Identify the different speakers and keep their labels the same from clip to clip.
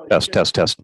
Speaker 1: Test, test, test.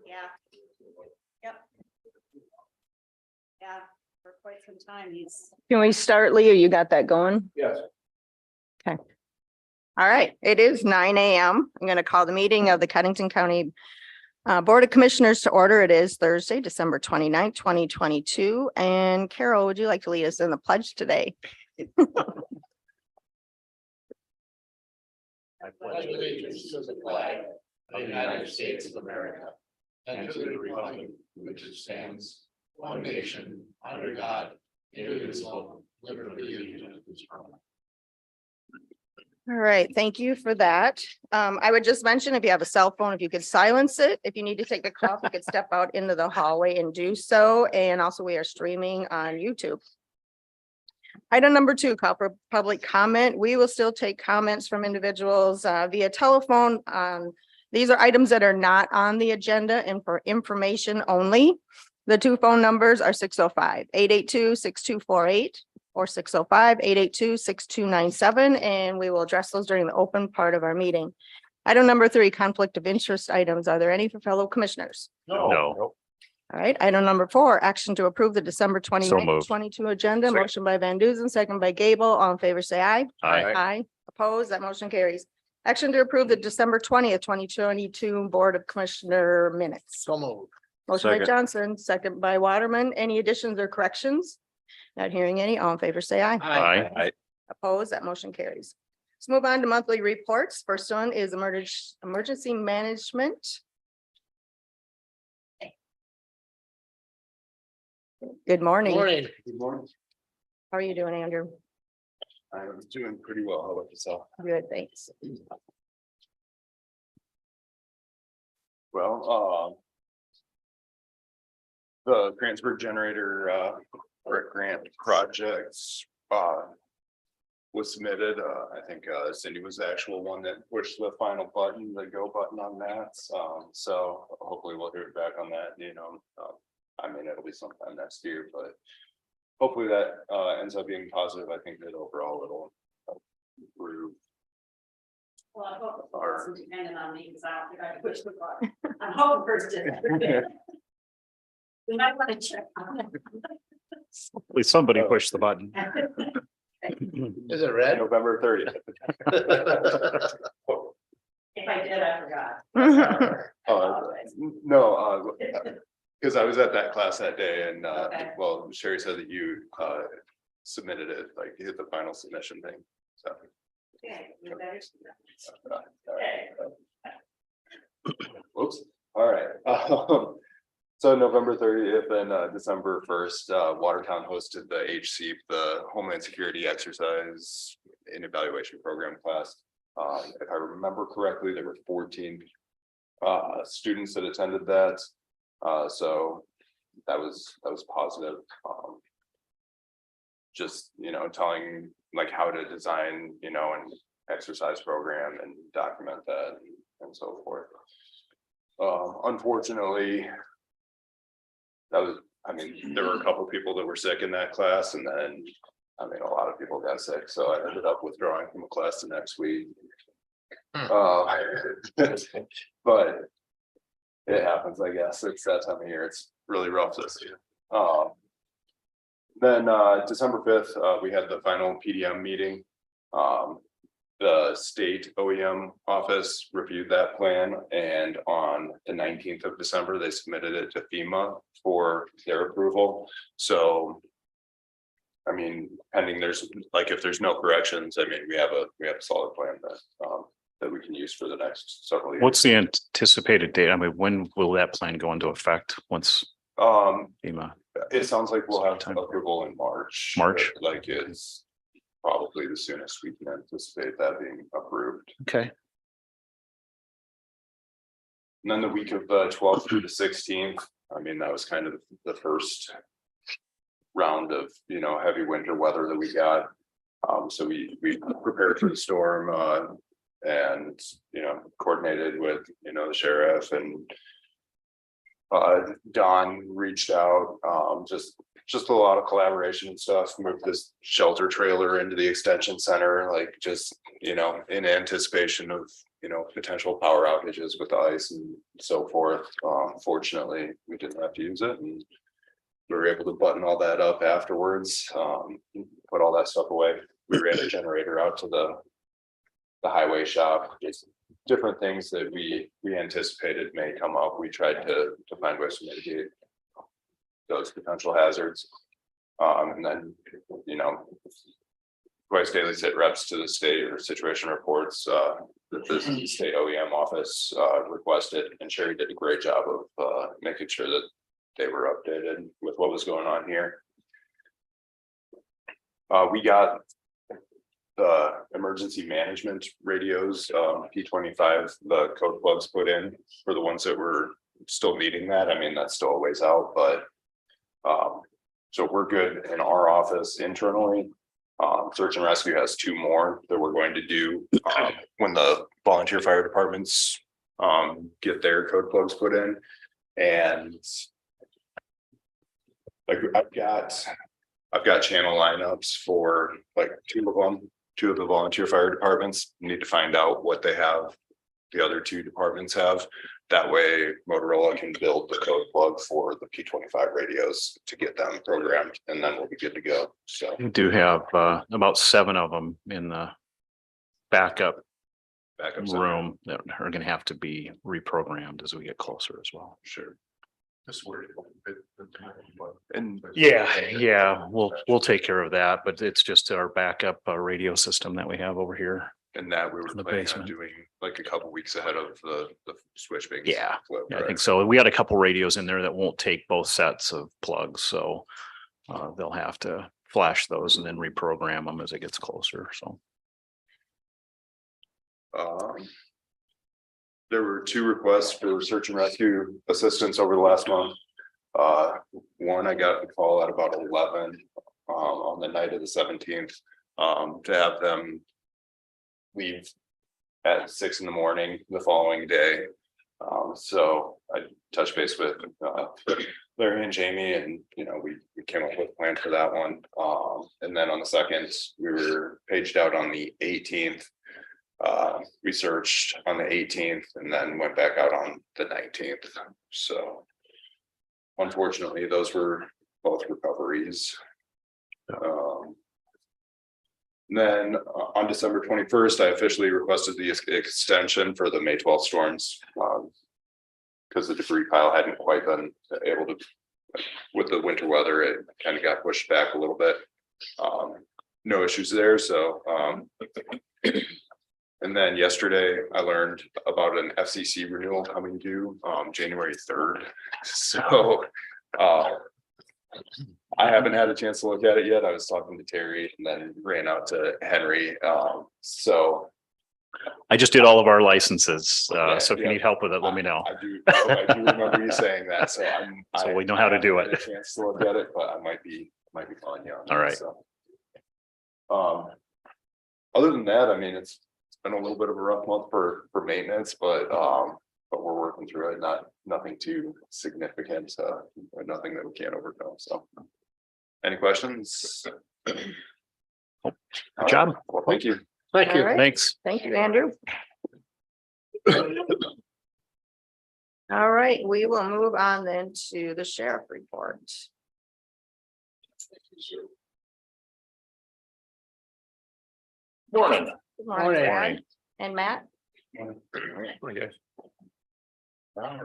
Speaker 2: Yeah. Yep. Yeah, for quite some time.
Speaker 3: Can we start, Lee? Or you got that going?
Speaker 1: Yes.
Speaker 3: Okay. All right, it is 9 a.m. I'm going to call the meeting of the Codington County Board of Commissioners to order. It is Thursday, December 29th, 2022. And Carol, would you like to lead us in the pledge today?
Speaker 4: I pledge allegiance to the flag of the United States of America and to the republic which stands one nation under God, indivisible, liberty and justice for all.
Speaker 3: All right, thank you for that. I would just mention, if you have a cell phone, if you could silence it. If you need to take a call, you could step out into the hallway and do so. And also, we are streaming on YouTube. Item number 2, call for public comment. We will still take comments from individuals via telephone. These are items that are not on the agenda and for information only. The 2 phone numbers are 605-882-6248 or 605-882-6297, and we will address those during the open part of our meeting. Item number 3, conflict of interest items. Are there any for fellow commissioners?
Speaker 1: No.
Speaker 3: All right, item number 4, action to approve the December
Speaker 1: So
Speaker 3: 29th,
Speaker 1: moved.
Speaker 3: 22 agenda.
Speaker 1: Second.
Speaker 3: Motion by Van Duzen, second by Gable. All in favor, say aye.
Speaker 1: Aye.
Speaker 3: Aye. Opposed, that motion carries. Action to approve the December 20th, 2022 Board of Commissioner minutes.
Speaker 4: So moved.
Speaker 3: Motion by
Speaker 1: Second.
Speaker 3: Johnson, second by Waterman. Any additions or corrections? Not hearing any. All in favor, say aye.
Speaker 1: Aye.
Speaker 3: Opposed, that motion carries. Let's move on to monthly reports. First one is emergency management. Good morning.
Speaker 4: Morning. Good morning.
Speaker 3: How are you doing, Andrew?
Speaker 4: I'm doing pretty well. How about yourself?
Speaker 3: Good, thanks.
Speaker 4: Well, the transfer generator, grant projects, was submitted. I think, Cindy was the actual one that pushed the final button, the go button on that. So hopefully we'll hear back on that, I mean, it'll be sometime next year, but hopefully that, ends up being positive. I think that overall it'll improve.
Speaker 2: Well, I hope it wasn't dependent on me, because I don't think I pushed the button. I'm hoping first did. We might want to check on it.
Speaker 1: At least somebody pushed the button.
Speaker 4: Is it red? November 30th.
Speaker 2: If I did, I forgot.
Speaker 4: No, because I was at that class that day and,
Speaker 2: Okay.
Speaker 4: well, Sherry said that you, submitted it, like you hit the final submission thing, so.
Speaker 2: Okay, you better see that. Okay.
Speaker 4: Whoops, all right. So November 30th and December 1st, Watertown hosted the HC, the Homeland Security Exercise and Evaluation Program class. If I remember correctly, there were 14 students that attended that. So that was positive. Just, telling like how to design, an exercise program and document that and so forth. Unfortunately, there were a couple people that were sick in that class, and then, a lot of people got sick, so I ended up withdrawing from a class the next week. But it happens, I guess. It's that time of year. It's really rough this year. Then December 5th, we had the final PDM meeting. The state OEM office reviewed that plan, and on the 19th of December, they submitted it to FEMA for their approval. So, pending if there's no corrections, we have a solid plan that we can use for the next several years.
Speaker 1: What's the anticipated date? When will that plan go into effect once FEMA?
Speaker 4: It sounds like we'll have approval in March.
Speaker 1: March?
Speaker 4: Like it's probably the soonest we can anticipate that being approved.
Speaker 1: Okay.
Speaker 4: And then the week of the 12th through the 16th, that was kind of the first round of, heavy winter weather that we got. So we prepared for the storm, and, coordinated with, the sheriff, and Don reached out, just a lot of collaboration and stuff. Moved this shelter trailer into the extension center, in anticipation of, potential power outages with ice and so forth. Fortunately, we didn't have to use it, and we were able to button all that up afterwards, put all that stuff away. We ran a generator out to the highway shop. Just different things that we anticipated may come up. We tried to find ways to mitigate those potential hazards. And then, twice daily sit reps to the state or situation reports that the state OEM office requested, and Sherry did a great job of making sure that they were updated with what was going on here. We got the emergency management radios, P25, the code plugs put in for the ones that were still needing that. That's still a ways out, but so we're good in our office internally. Search and rescue has 2 more that we're going to do when the volunteer fire departments get their code plugs put in. And I've got channel lineups for 2 of them. 2 of the volunteer fire departments. Need to find out what they have, the other 2 departments have. That way Motorola can build the code plug for the P25 radios to get them programmed, and then we'll be good to go. So
Speaker 1: We do have about 7 of them in the backup
Speaker 4: center.
Speaker 1: room that are going to have to be reprogrammed as we get closer as well.
Speaker 4: Sure. Just worried about it. And
Speaker 1: Yeah, we'll take care of that, but it's just our backup radio system that we have over here.
Speaker 4: and that we were
Speaker 1: In the
Speaker 4: planning on
Speaker 1: basement.
Speaker 4: doing a couple weeks ahead of the switch being.
Speaker 1: Yeah,
Speaker 4: flipped,
Speaker 1: Yeah, I
Speaker 4: right?
Speaker 1: think so. We got a couple radios in there that won't take both sets of plugs, so they'll have to flash those and then reprogram them as it gets closer, so.
Speaker 5: There were 2 requests for search and rescue assistance over the last month. One, I got a call at about 11 on the night of the 17th to have them leave at 6 in the morning the following day. So I touched base with Larry and Jamie, and we came up with a plan for that one. And then on the 2nd, we were paged out on the 18th. We searched on the 18th and then went back out on the 19th. So unfortunately, those were both recoveries. Then on December 21st, I officially requested the extension for the May 12th storms. Because the debris pile hadn't quite been able to, with the winter weather, it kind of got pushed back a little bit. No issues there, so. And then yesterday I learned about an FCC renewal coming due January 3rd. So I haven't had a chance to look at it yet. I was talking to Terry and then ran out to Henry. So
Speaker 1: I just did all of our licenses,
Speaker 5: Okay,
Speaker 1: so if you
Speaker 5: yeah.
Speaker 1: need help with it, let me know.
Speaker 5: I do remember you saying that, so
Speaker 1: So we know how to do
Speaker 5: I haven't
Speaker 1: it.
Speaker 5: had a chance to look at it, but I might be calling you on that,
Speaker 1: All right.
Speaker 5: so. Other than that, I mean, it's been a little bit of a rough month for maintenance, but we're working through it. Nothing too significant, nothing that we can't overcome. So, any questions?
Speaker 1: Good job.
Speaker 5: Well, thank you.
Speaker 1: Thank you.
Speaker 3: All right.
Speaker 1: Thanks.
Speaker 3: Thank you, Andrew. All right, we will move on then to the sheriff report.
Speaker 1: Morning.
Speaker 3: Good morning, Brad
Speaker 1: Morning.
Speaker 3: and Matt.
Speaker 1: All right.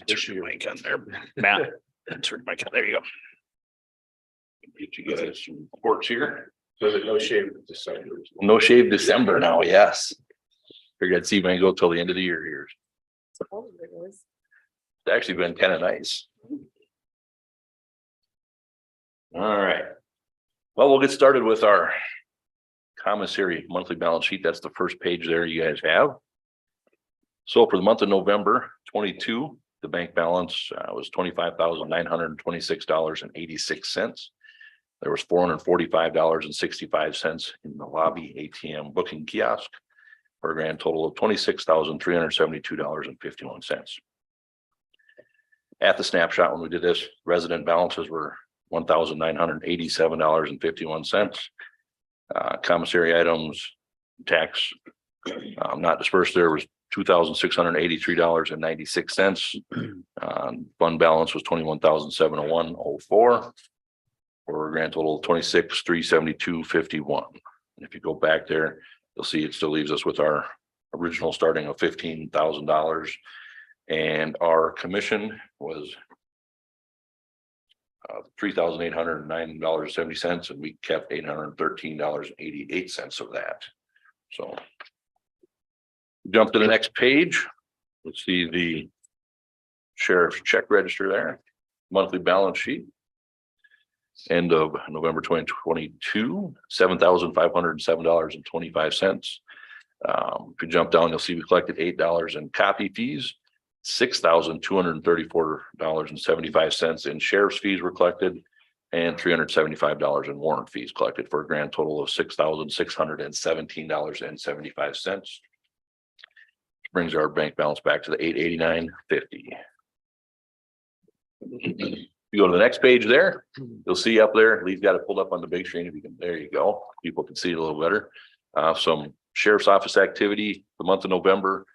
Speaker 1: Insert your mic on there, Matt. Insert mic on. There you go.
Speaker 4: Get you guys some reports here.
Speaker 6: So there's no shave December.
Speaker 4: No shave December now, yes. Figured I'd see if I can go till the end of the year here. It's actually been kind of nice. All right. Well, we'll get started with our commissary monthly balance sheet. That's the first page there you guys have. So for the month of November 22, the bank balance was $25,926.86. There was $445.65 in the lobby ATM booking kiosk for a grand total of $26,372.51. At the snapshot, when we did this, resident balances were $1,987.51. Commissary items, tax not dispersed there was $2,683.96. Fund balance was $21,701.04 for a grand total of $26,372.51. And if you go back there, you'll see it still leaves us with our original starting of $15,000, and our commission was $3,809.70, and we kept $813.88 of that. So jump to the next page. Let's see the sheriff's check register there, monthly balance sheet. End of November 2022, $7,507.25. If you jump down, you'll see we collected $8 in copy fees, $6,234.75 in sheriff's fees were collected, and $375 in warrant fees collected for a grand total of $6,617.75. Brings our bank balance back to the $889.50. You go to the next page there, you'll see up there, Lee's got it pulled up on the big screen. If you can, there you go. People can see it a little better. Some sheriff's office activity, the month of November.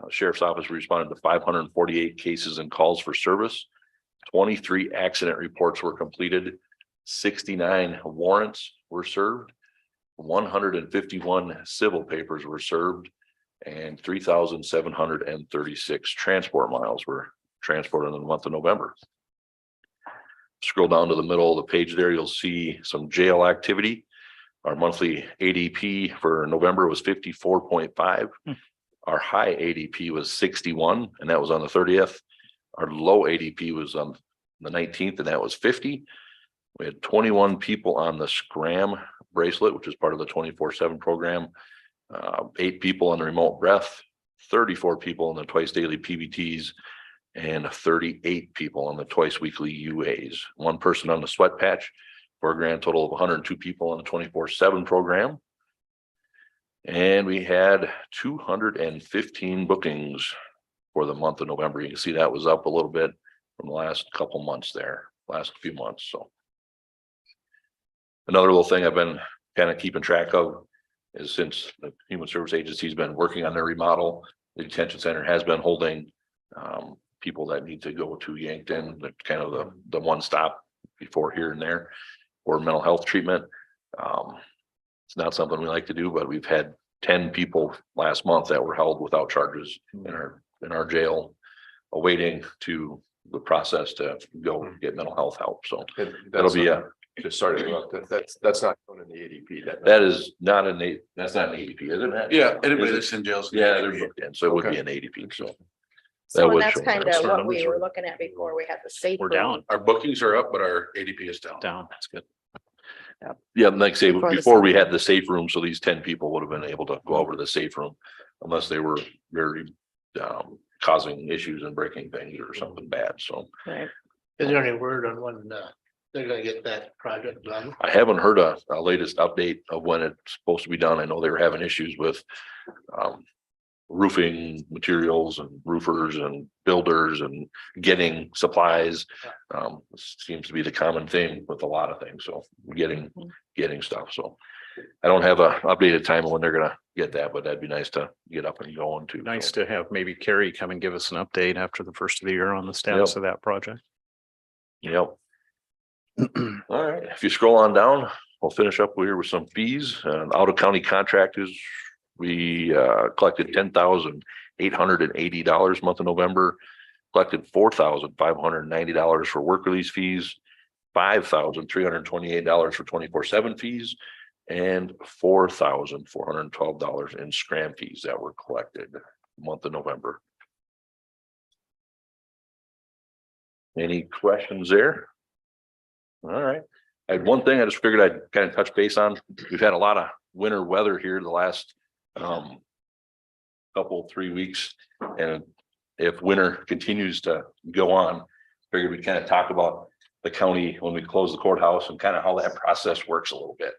Speaker 4: Sheriff's office responded to 548 cases and calls for service. 23 accident reports were completed. 69 warrants were served. 151 civil papers were served, and 3,736 transport miles were transported in the month of November. Scroll down to the middle of the page there, you'll see some jail activity. Our monthly ADP for November was 54.5. Our high ADP was 61, and that was on the 30th. Our low ADP was on
Speaker 7: the 19th, and that was 50. We had 21 people on the Scram bracelet, which is part of the 24/7 program. 8 people on the remote breath, 34 people on the twice daily PBTs, and 38 people on the twice weekly UAs. 1 person on the sweat patch, for a grand total of 102 people on the 24/7 program. And we had 215 bookings for the month of November. You can see that was up a little bit from the last couple months there, last few months. So another little thing I've been kind of keeping track of is, since the Human Service Agency's been working on their remodel, the detention center has been holding people that need to go to Yankton, the kind of the one stop before here and there for mental health treatment. It's not something we like to do, but we've had 10 people last month that were held without charges in our jail, awaiting to the process to go get mental health help. So that'll be
Speaker 6: Just sorry about that. That's not shown in the ADP.
Speaker 7: that is not that's not an ADP, is it?
Speaker 4: Yeah, anybody that's in jail.
Speaker 7: Yeah, they're booked in, so it would be an ADP. So
Speaker 3: So
Speaker 7: was
Speaker 3: and that's
Speaker 7: shown
Speaker 3: kind
Speaker 7: there.
Speaker 3: of
Speaker 1: So
Speaker 3: what
Speaker 1: numbers
Speaker 3: we were
Speaker 1: were-
Speaker 3: looking at before we had the safe.
Speaker 1: We're
Speaker 3: room.
Speaker 1: down,
Speaker 4: Our bookings are up, but our ADP is down.
Speaker 1: that's good.
Speaker 7: Yeah, like I say,
Speaker 3: Before the
Speaker 7: before we
Speaker 3: summer.
Speaker 7: had the safe room, so these 10 people would have been able to go over to the safe room unless they were very causing issues and breaking things or something bad. So
Speaker 3: Right.
Speaker 8: Is there any word on when they're gonna get that project done?
Speaker 7: I haven't heard a latest update of when it's supposed to be done. I know they were having issues with roofing materials and roofers and builders and getting supplies. Seems to be the common thing with a lot of things. So getting stuff. So I don't have a updated time on when they're gonna get that, but that'd be nice to get up and going too.
Speaker 1: Nice to have maybe Carrie come and give us an update after the first of the year on the status of that project.
Speaker 7: Yep. All right, if you scroll on down, we'll finish up here with some fees. Out of county contractors, we collected $10,880 month of November, collected $4,590 for work release fees, $5,328 for 24/7 fees, and $4,412 in scram fees that were collected month of November. Any questions there? All right. I had one thing I just figured I'd kind of touch base on. We've had a lot of winter weather here the last couple, 3 weeks. And if winter continues to go on, figured we'd kind of talk about the county when we close the courthouse and kind of how that process works a little bit.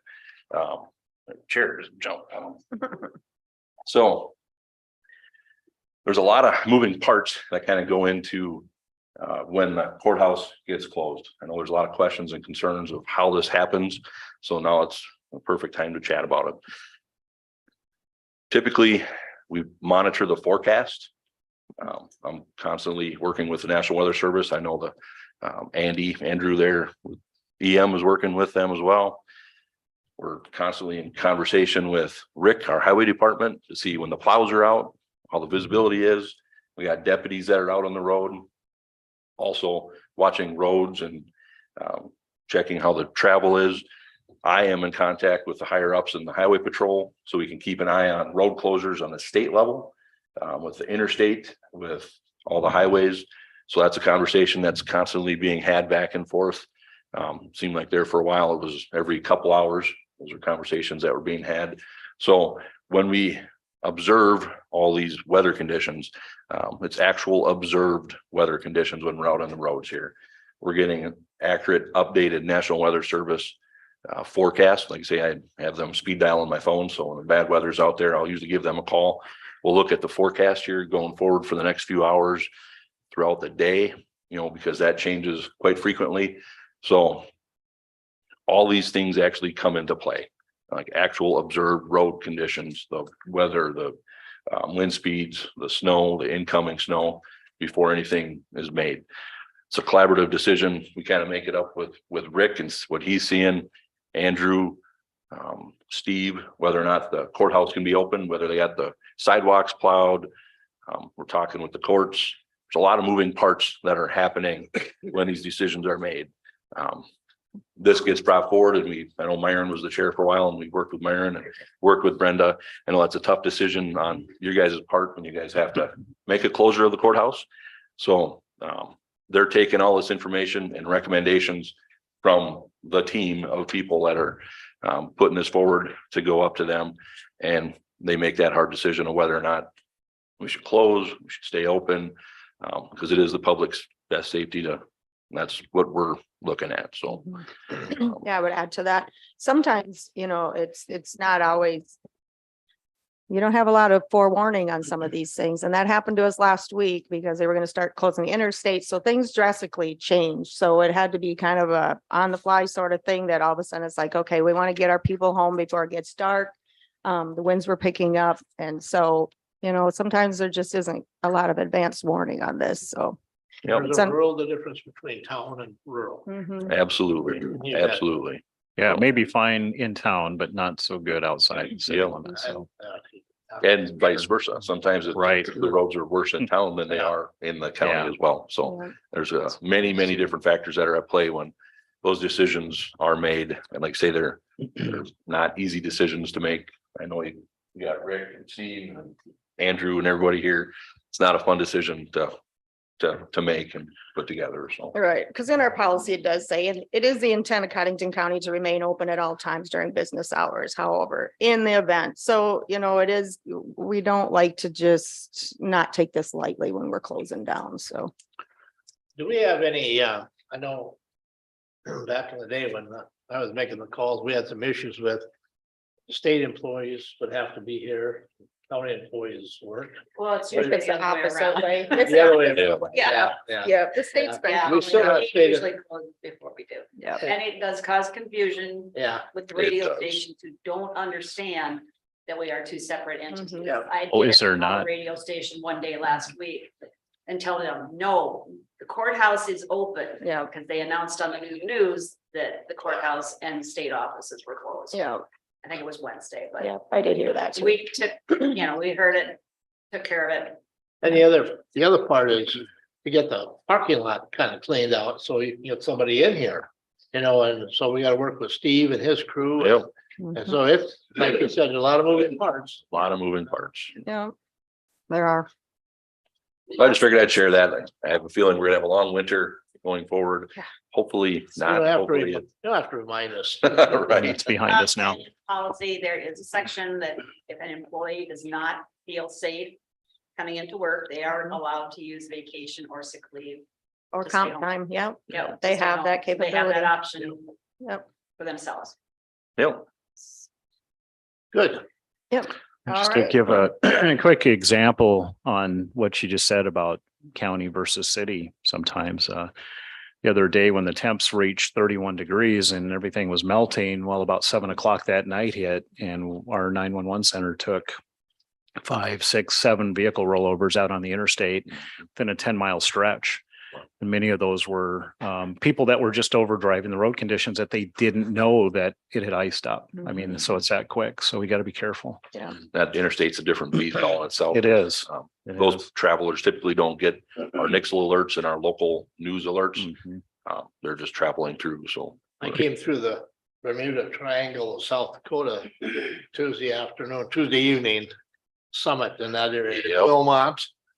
Speaker 7: Chair just jumped. So there's a lot of moving parts that kind of go into when the courthouse gets closed. I know there's a lot of questions and concerns of how this happens. So now it's a perfect time to chat about it. Typically, we monitor the forecast. I'm constantly working with the National Weather Service. I know the Andrew there, EM is working with them as well. We're constantly in conversation with Rick, our highway department, to see when the plows are out, how the visibility is. We got deputies that are out on the road. Also watching roads and checking how the travel is. I am in contact with the higher ups in the highway patrol, so we can keep an eye on road closures on the state level, with the interstate, with all the highways. So that's a conversation that's constantly being had back and forth. Seemed like there for a while, it was every couple hours. Those are conversations that were being had. So when we observe all these weather conditions, it's actual observed weather conditions when we're out on the roads here. We're getting an accurate, updated National Weather Service forecast. Like I say, I have them speed dial on my phone. So when the bad weather's out there, I'll usually give them a call. We'll look at the forecast here going forward for the next few hours throughout the day, because that changes quite frequently. So all these things actually come into play, like actual observed road conditions, the weather, the wind speeds, the snow, the incoming snow, before anything is made. It's a collaborative decision. We kind of make it up with Rick and what he's seeing, Andrew, Steve, whether or not the courthouse can be open, whether they got the sidewalks plowed. We're talking with the courts. There's a lot of moving parts that are happening when these decisions are made. This gets brought forward, and I know Myron was the chair for a while, and we worked with Myron and worked with Brenda. I know that's a tough decision on your guys' part when you guys have to make a closure of the courthouse. So they're taking all this information and recommendations from the team of people that are putting this forward to go up to them. And they make that hard decision of whether or not we should close, we should stay open, because it is the public's best safety to, that's what we're looking at. So.
Speaker 3: Yeah, I would add to that. Sometimes, it's not always. You don't have a lot of forewarning on some of these things, and that happened to us last week because they were going to start closing the interstate, so things drastically changed. So it had to be kind of a on the fly sort of thing that all of a sudden it's like, okay, we want to get our people home before it gets dark. The winds were picking up, and so, sometimes there just isn't a lot of advanced warning on this, so.
Speaker 7: Yep,
Speaker 8: There's a world of difference between town and rural.
Speaker 3: Mhm.
Speaker 7: absolutely,
Speaker 8: You bet.
Speaker 7: absolutely.
Speaker 1: Yeah, maybe fine in town, but not so good outside the city
Speaker 7: Yeah.
Speaker 1: limits. So,
Speaker 7: And vice versa. Sometimes
Speaker 1: Right.
Speaker 7: the roads are worse in town than they
Speaker 8: Yeah.
Speaker 7: are in the county
Speaker 1: Yeah.
Speaker 7: as well. So
Speaker 3: Yeah.
Speaker 7: there's many, many different factors that are at play when those decisions are made. And like I say, they're not easy decisions to make. I know you got Rick and Steve and Andrew and everybody here. It's not a fun decision to make and put together. So.
Speaker 3: Right, because in our policy, it does say, and it is the intent of Codington County to remain open at all times during business hours, however, in the event. So, it is, we don't like to just not take this lightly when we're closing down, so.
Speaker 8: Do we have any, I know back in the day when I was making the calls, we had some issues with state employees would have to be here, county employees work.
Speaker 2: Well, it's
Speaker 3: If
Speaker 2: usually
Speaker 3: it's the
Speaker 2: the other way
Speaker 3: opposite
Speaker 2: around.
Speaker 3: way.
Speaker 8: The other way.
Speaker 7: Yeah.
Speaker 3: Yeah,
Speaker 8: Yeah.
Speaker 3: yeah, the state's been.
Speaker 2: Yeah,
Speaker 8: We still have
Speaker 2: we
Speaker 8: state-
Speaker 2: usually close before we do.
Speaker 3: Yeah.
Speaker 2: And it does cause confusion
Speaker 8: Yeah,
Speaker 2: with the
Speaker 7: It
Speaker 2: radio
Speaker 7: does.
Speaker 2: stations who don't understand that we are two separate entities.
Speaker 3: Mhm.
Speaker 8: Yeah.
Speaker 2: I
Speaker 1: Oh,
Speaker 2: did
Speaker 1: is there
Speaker 2: call a
Speaker 1: not?
Speaker 2: Radio station one day last week and tell them, no, the courthouse is open.
Speaker 3: Yeah.
Speaker 2: Because they announced on the news that the courthouse and state offices were closed.
Speaker 3: Yeah,
Speaker 2: I think it was Wednesday, but
Speaker 3: yeah, I did hear that too.
Speaker 2: we took, we heard it, took care of it.
Speaker 8: and the other part is to get the parking lot kind of cleaned out, so you can get somebody in here. And so we gotta work with Steve and his crew.
Speaker 7: Yep.
Speaker 8: And so it's, like you said, a lot of moving parts.
Speaker 7: A lot of moving parts.
Speaker 3: Yeah, there are.
Speaker 7: I just figured I'd share that. I have a feeling we're gonna have a long winter going forward.
Speaker 3: Yeah.
Speaker 7: Hopefully
Speaker 8: You
Speaker 7: not.
Speaker 8: don't have to,
Speaker 7: Hopefully
Speaker 8: you don't have to remind us.
Speaker 7: Right.
Speaker 1: it's behind us now.
Speaker 2: Policy, there is a section that if an employee does not feel safe coming into work, they are allowed to use vacation or sick leave.
Speaker 3: Or
Speaker 2: To stay
Speaker 3: comp
Speaker 2: home.
Speaker 3: time, yeah.
Speaker 2: Yep,
Speaker 3: They
Speaker 2: to stay
Speaker 3: have
Speaker 2: home.
Speaker 3: that
Speaker 2: They have
Speaker 3: capability.
Speaker 2: that option
Speaker 3: Yep,
Speaker 2: for themselves.
Speaker 7: Yep.
Speaker 8: Good.
Speaker 3: yep.
Speaker 1: Just
Speaker 3: All
Speaker 1: to
Speaker 3: right.
Speaker 1: give a quick example on what you just said about county versus city sometimes. The other day when the temps reached 31 degrees and everything was melting, well, about 7 o'clock that night hit and our 911 center took 5, 6, 7 vehicle rollovers out on the interstate within a 10-mile stretch. And many of those were people that were just over driving the road conditions that they didn't know that it had iced up. I mean, so it's that quick. So we got to be careful.
Speaker 3: Yeah,
Speaker 7: That interstate's a different beast all in itself.
Speaker 1: It is. It
Speaker 7: Those
Speaker 1: is.
Speaker 7: travelers typically don't get our Nixle alerts and our local news alerts.
Speaker 1: Mhm.
Speaker 7: They're just traveling through, so.
Speaker 8: I came through the Bermuda Triangle of South Dakota Tuesday evening, Summit in that area,
Speaker 7: Yep.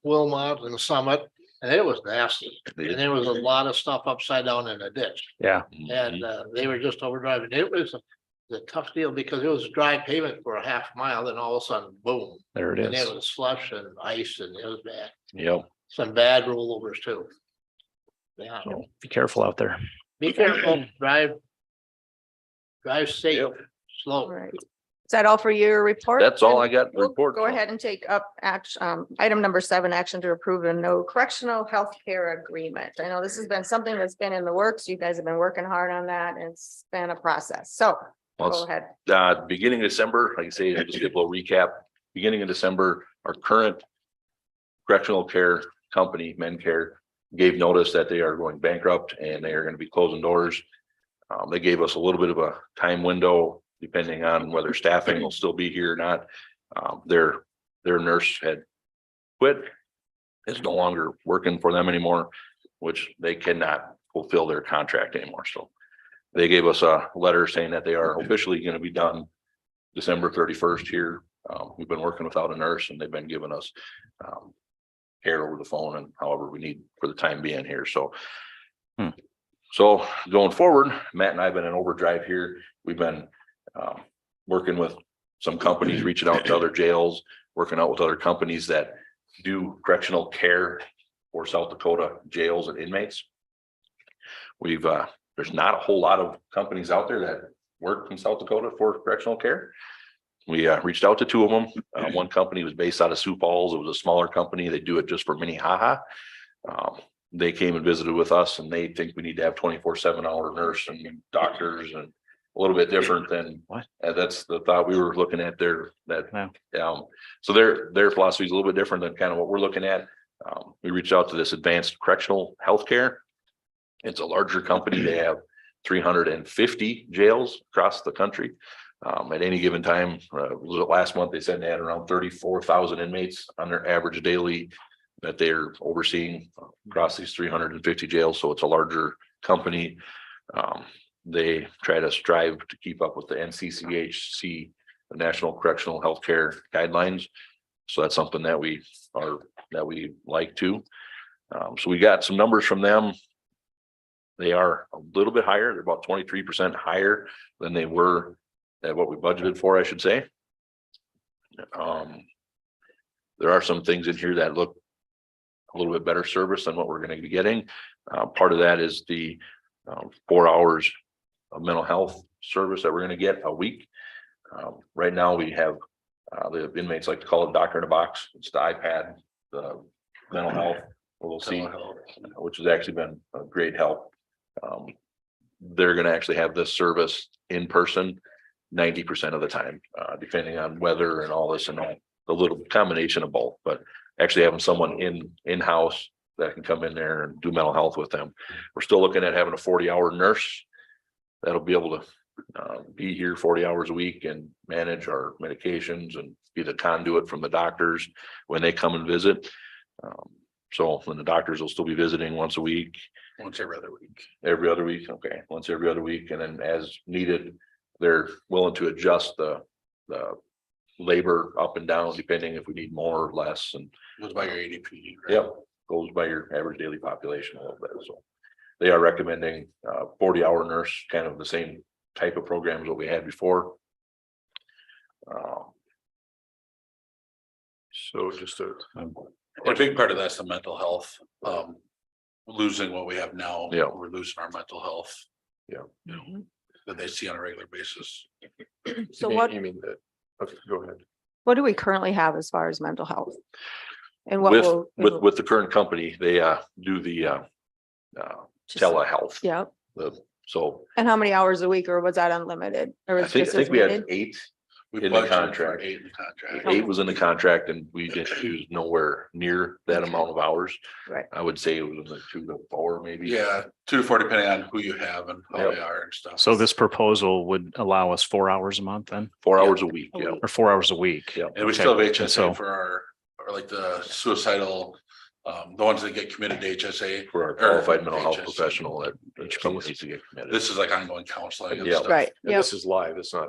Speaker 8: Wilmot and Summit, and it was nasty. And there was a lot of stuff upside down in the ditch,
Speaker 1: Yeah.
Speaker 8: and they were just overdriving. It was a tough deal because it was dry pavement for a half mile, then all of a sudden, boom.
Speaker 1: There it
Speaker 8: And it
Speaker 1: is.
Speaker 8: was slush and ice, and it was bad.
Speaker 7: Yep.
Speaker 8: Some bad rollovers too. Yeah,
Speaker 1: So be careful out there.
Speaker 8: be careful, drive safe,
Speaker 7: Yep.
Speaker 8: slow.
Speaker 3: all right. Is that all for your report?
Speaker 7: That's all I got.
Speaker 3: We'll
Speaker 7: Report.
Speaker 3: Go ahead and take up item number 7, action to approve a no correctional health care agreement. I know this has been something that's been in the works. You guys have been working hard on that, and it's been a process. So
Speaker 7: Well,
Speaker 3: go
Speaker 7: it's,
Speaker 3: ahead.
Speaker 7: beginning of December, like I say, I'll just give a little recap. Beginning of December, our current correctional care company, MenCare, gave notice that they are going bankrupt and they are going to be closing doors. They gave us a little bit of a time window, depending on whether staffing will still be here or not. Their nurse had quit, is no longer working for them anymore, which they cannot fulfill their contract anymore. So they gave us a letter saying that they are officially going to be done December 31st here. We've been working without a nurse and they've been giving us care over the phone and however we need for the time being here. So. So going forward, Matt and I have been in overdrive here. We've been working with some companies, reaching out to other jails, working out with other companies that do correctional care for South Dakota jails and inmates. We've there's not a whole lot of companies out there that work in South Dakota for correctional care. We reached out to two of them. One company was based out of Sioux Falls. It was a smaller company. They do it just for Minnehaha. They came and visited with us, and they think we need to have 24/7 hour nurse and doctors, and a little bit different than
Speaker 1: What?
Speaker 7: That's the thought we were looking at there.
Speaker 1: No.
Speaker 7: So their philosophy is a little bit different than kind of what we're looking at. We reached out to this Advanced Correctional Healthcare. It's a larger company. They have 350 jails across the country. At any given time, last month they said they had around 34,000 inmates on their average daily that they're overseeing across these 350 jails. So it's a larger company. They try to strive to keep up with the NCCHC, the National Correctional Healthcare Guidelines. So that's something that we like to. So we got some numbers from them. They are a little bit higher. They're about 23% higher than they were at what we budgeted for, I should say. There are some things in here that look a little bit better service than what we're going to be getting. Part of that is the 4 hours of mental health service that we're going to get a week. Right now we have the inmates like to call it doctor in a box. It's the iPad, the mental health, we'll see, which has actually been a great help. They're going to actually have this service in person 90% of the time, depending on weather and all this and all, a little combination of both, but actually having someone in-house that can come in there and do mental health with them. We're still looking at having a 40-hour nurse that'll be able to be here 40 hours a week and manage our medications and be the conduit from the doctors when they come and visit. So when the doctors will still be visiting once a week.
Speaker 4: Once every other week.
Speaker 7: Every other week, okay, once every other week, and then as needed, they're willing to adjust the labor up and down depending if we need more or less. And
Speaker 4: Goes by your ADP. right?
Speaker 7: yep, goes by your average daily population a little bit. So they are recommending 40-hour nurse, kind of the same type of programs that we had before.
Speaker 6: So just a,
Speaker 4: And a big part of that's the mental health. Losing what we have now.
Speaker 7: Yeah.
Speaker 4: We're losing our mental health.
Speaker 6: Yeah.
Speaker 4: You know, that they see on a regular basis.
Speaker 3: So what,
Speaker 6: you mean that, okay, go ahead.
Speaker 3: what do we currently have as far as mental health? And what
Speaker 7: With
Speaker 3: will?
Speaker 7: with the current company, they do the telehealth.
Speaker 3: Yeah,
Speaker 7: So
Speaker 3: and how many hours a week, or was that unlimited? Or
Speaker 7: I
Speaker 3: was
Speaker 7: think
Speaker 3: just as
Speaker 7: we had
Speaker 3: needed?
Speaker 7: 8.
Speaker 4: We
Speaker 7: In the
Speaker 4: budgeted for
Speaker 7: contract.
Speaker 4: 8 in the contract.
Speaker 7: 8 was in the contract, and we didn't use nowhere near that amount of hours.
Speaker 3: Right.
Speaker 7: I would say it was like 2 to 4, maybe.
Speaker 4: Yeah, 2 to 4, depending on who you have and how
Speaker 7: Yep.
Speaker 4: they are and stuff.
Speaker 1: So this proposal would allow us 4 hours a month then,
Speaker 7: 4 hours a week.
Speaker 3: A
Speaker 7: Yeah.
Speaker 3: week.
Speaker 1: or 4 hours a week?
Speaker 7: Yeah.
Speaker 4: And we
Speaker 1: Okay.
Speaker 4: still have
Speaker 1: And so-
Speaker 4: HSA for or like the suicidal, the ones that get committed to HSA.
Speaker 7: For our qualified mental health
Speaker 4: HSA.
Speaker 7: professional that each company needs to get committed.
Speaker 4: This is like ongoing counseling and
Speaker 7: Yeah.
Speaker 4: stuff.
Speaker 3: Right,
Speaker 6: And
Speaker 3: yeah,
Speaker 6: this is live, it's not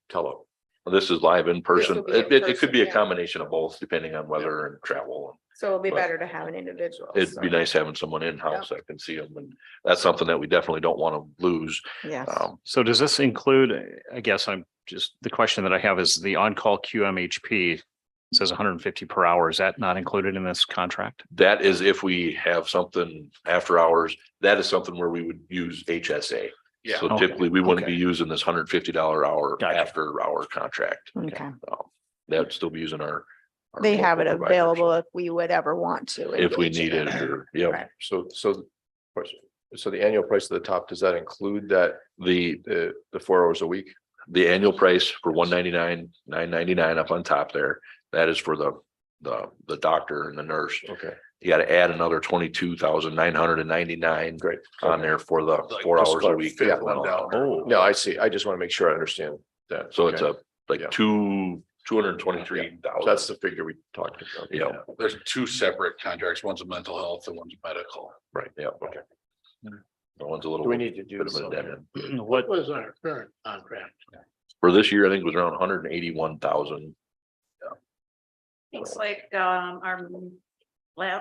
Speaker 6: tele.
Speaker 7: This is live in person.
Speaker 3: will be in
Speaker 7: It could be a
Speaker 3: person, yeah.
Speaker 7: combination of both, depending on weather and travel.
Speaker 3: so it'll be
Speaker 7: but
Speaker 3: better to have an individual.
Speaker 7: It'd be
Speaker 3: so,
Speaker 7: nice having someone in-house that can see them, and that's something that we definitely don't want to lose.
Speaker 3: Yes,
Speaker 1: So does this include, I guess the question that I have is the on-call QMHP says 150 per hour. Is that not included in this contract?
Speaker 7: That is if we have something after hours, that is something where we would use HSA.
Speaker 4: Yeah.
Speaker 7: So
Speaker 1: Okay.
Speaker 7: typically we wouldn't be
Speaker 1: Okay.
Speaker 7: using this $150 hour
Speaker 1: Gotcha.
Speaker 7: after hour contract.
Speaker 3: okay.
Speaker 7: That'd still be using our.
Speaker 3: They have it
Speaker 7: local providers
Speaker 3: available if we would ever want to.
Speaker 7: If we
Speaker 3: engage
Speaker 7: need
Speaker 3: in
Speaker 7: it, or, yeah,
Speaker 3: Right.
Speaker 6: So question. So the annual price at the top, does that include that,
Speaker 7: the,
Speaker 6: the 4 hours a week?
Speaker 7: the annual price for $199, $999 up on top there, that is for the doctor and the nurse.
Speaker 6: Okay,
Speaker 7: You gotta add another 22,999
Speaker 6: great.
Speaker 7: on there for the
Speaker 4: Like
Speaker 7: 4
Speaker 6: just
Speaker 7: hours a week.
Speaker 6: clarify.
Speaker 4: One down.
Speaker 7: Oh,
Speaker 6: No, I see. I just want to make sure I understand that.
Speaker 7: so it's
Speaker 6: Okay.
Speaker 7: like
Speaker 6: Yeah.
Speaker 7: 223,000.
Speaker 6: That's the figure we talked about.
Speaker 7: Yeah.
Speaker 4: There's 2 separate contracts. One's a mental health and one's medical.
Speaker 6: Right,
Speaker 7: Yeah,
Speaker 6: okay.
Speaker 7: the one's a little.
Speaker 6: Do we need to do
Speaker 7: bit of an
Speaker 6: something?
Speaker 7: addendum.
Speaker 8: What was our current contract?
Speaker 7: For this year, I think it was around 181,000.
Speaker 2: It's like,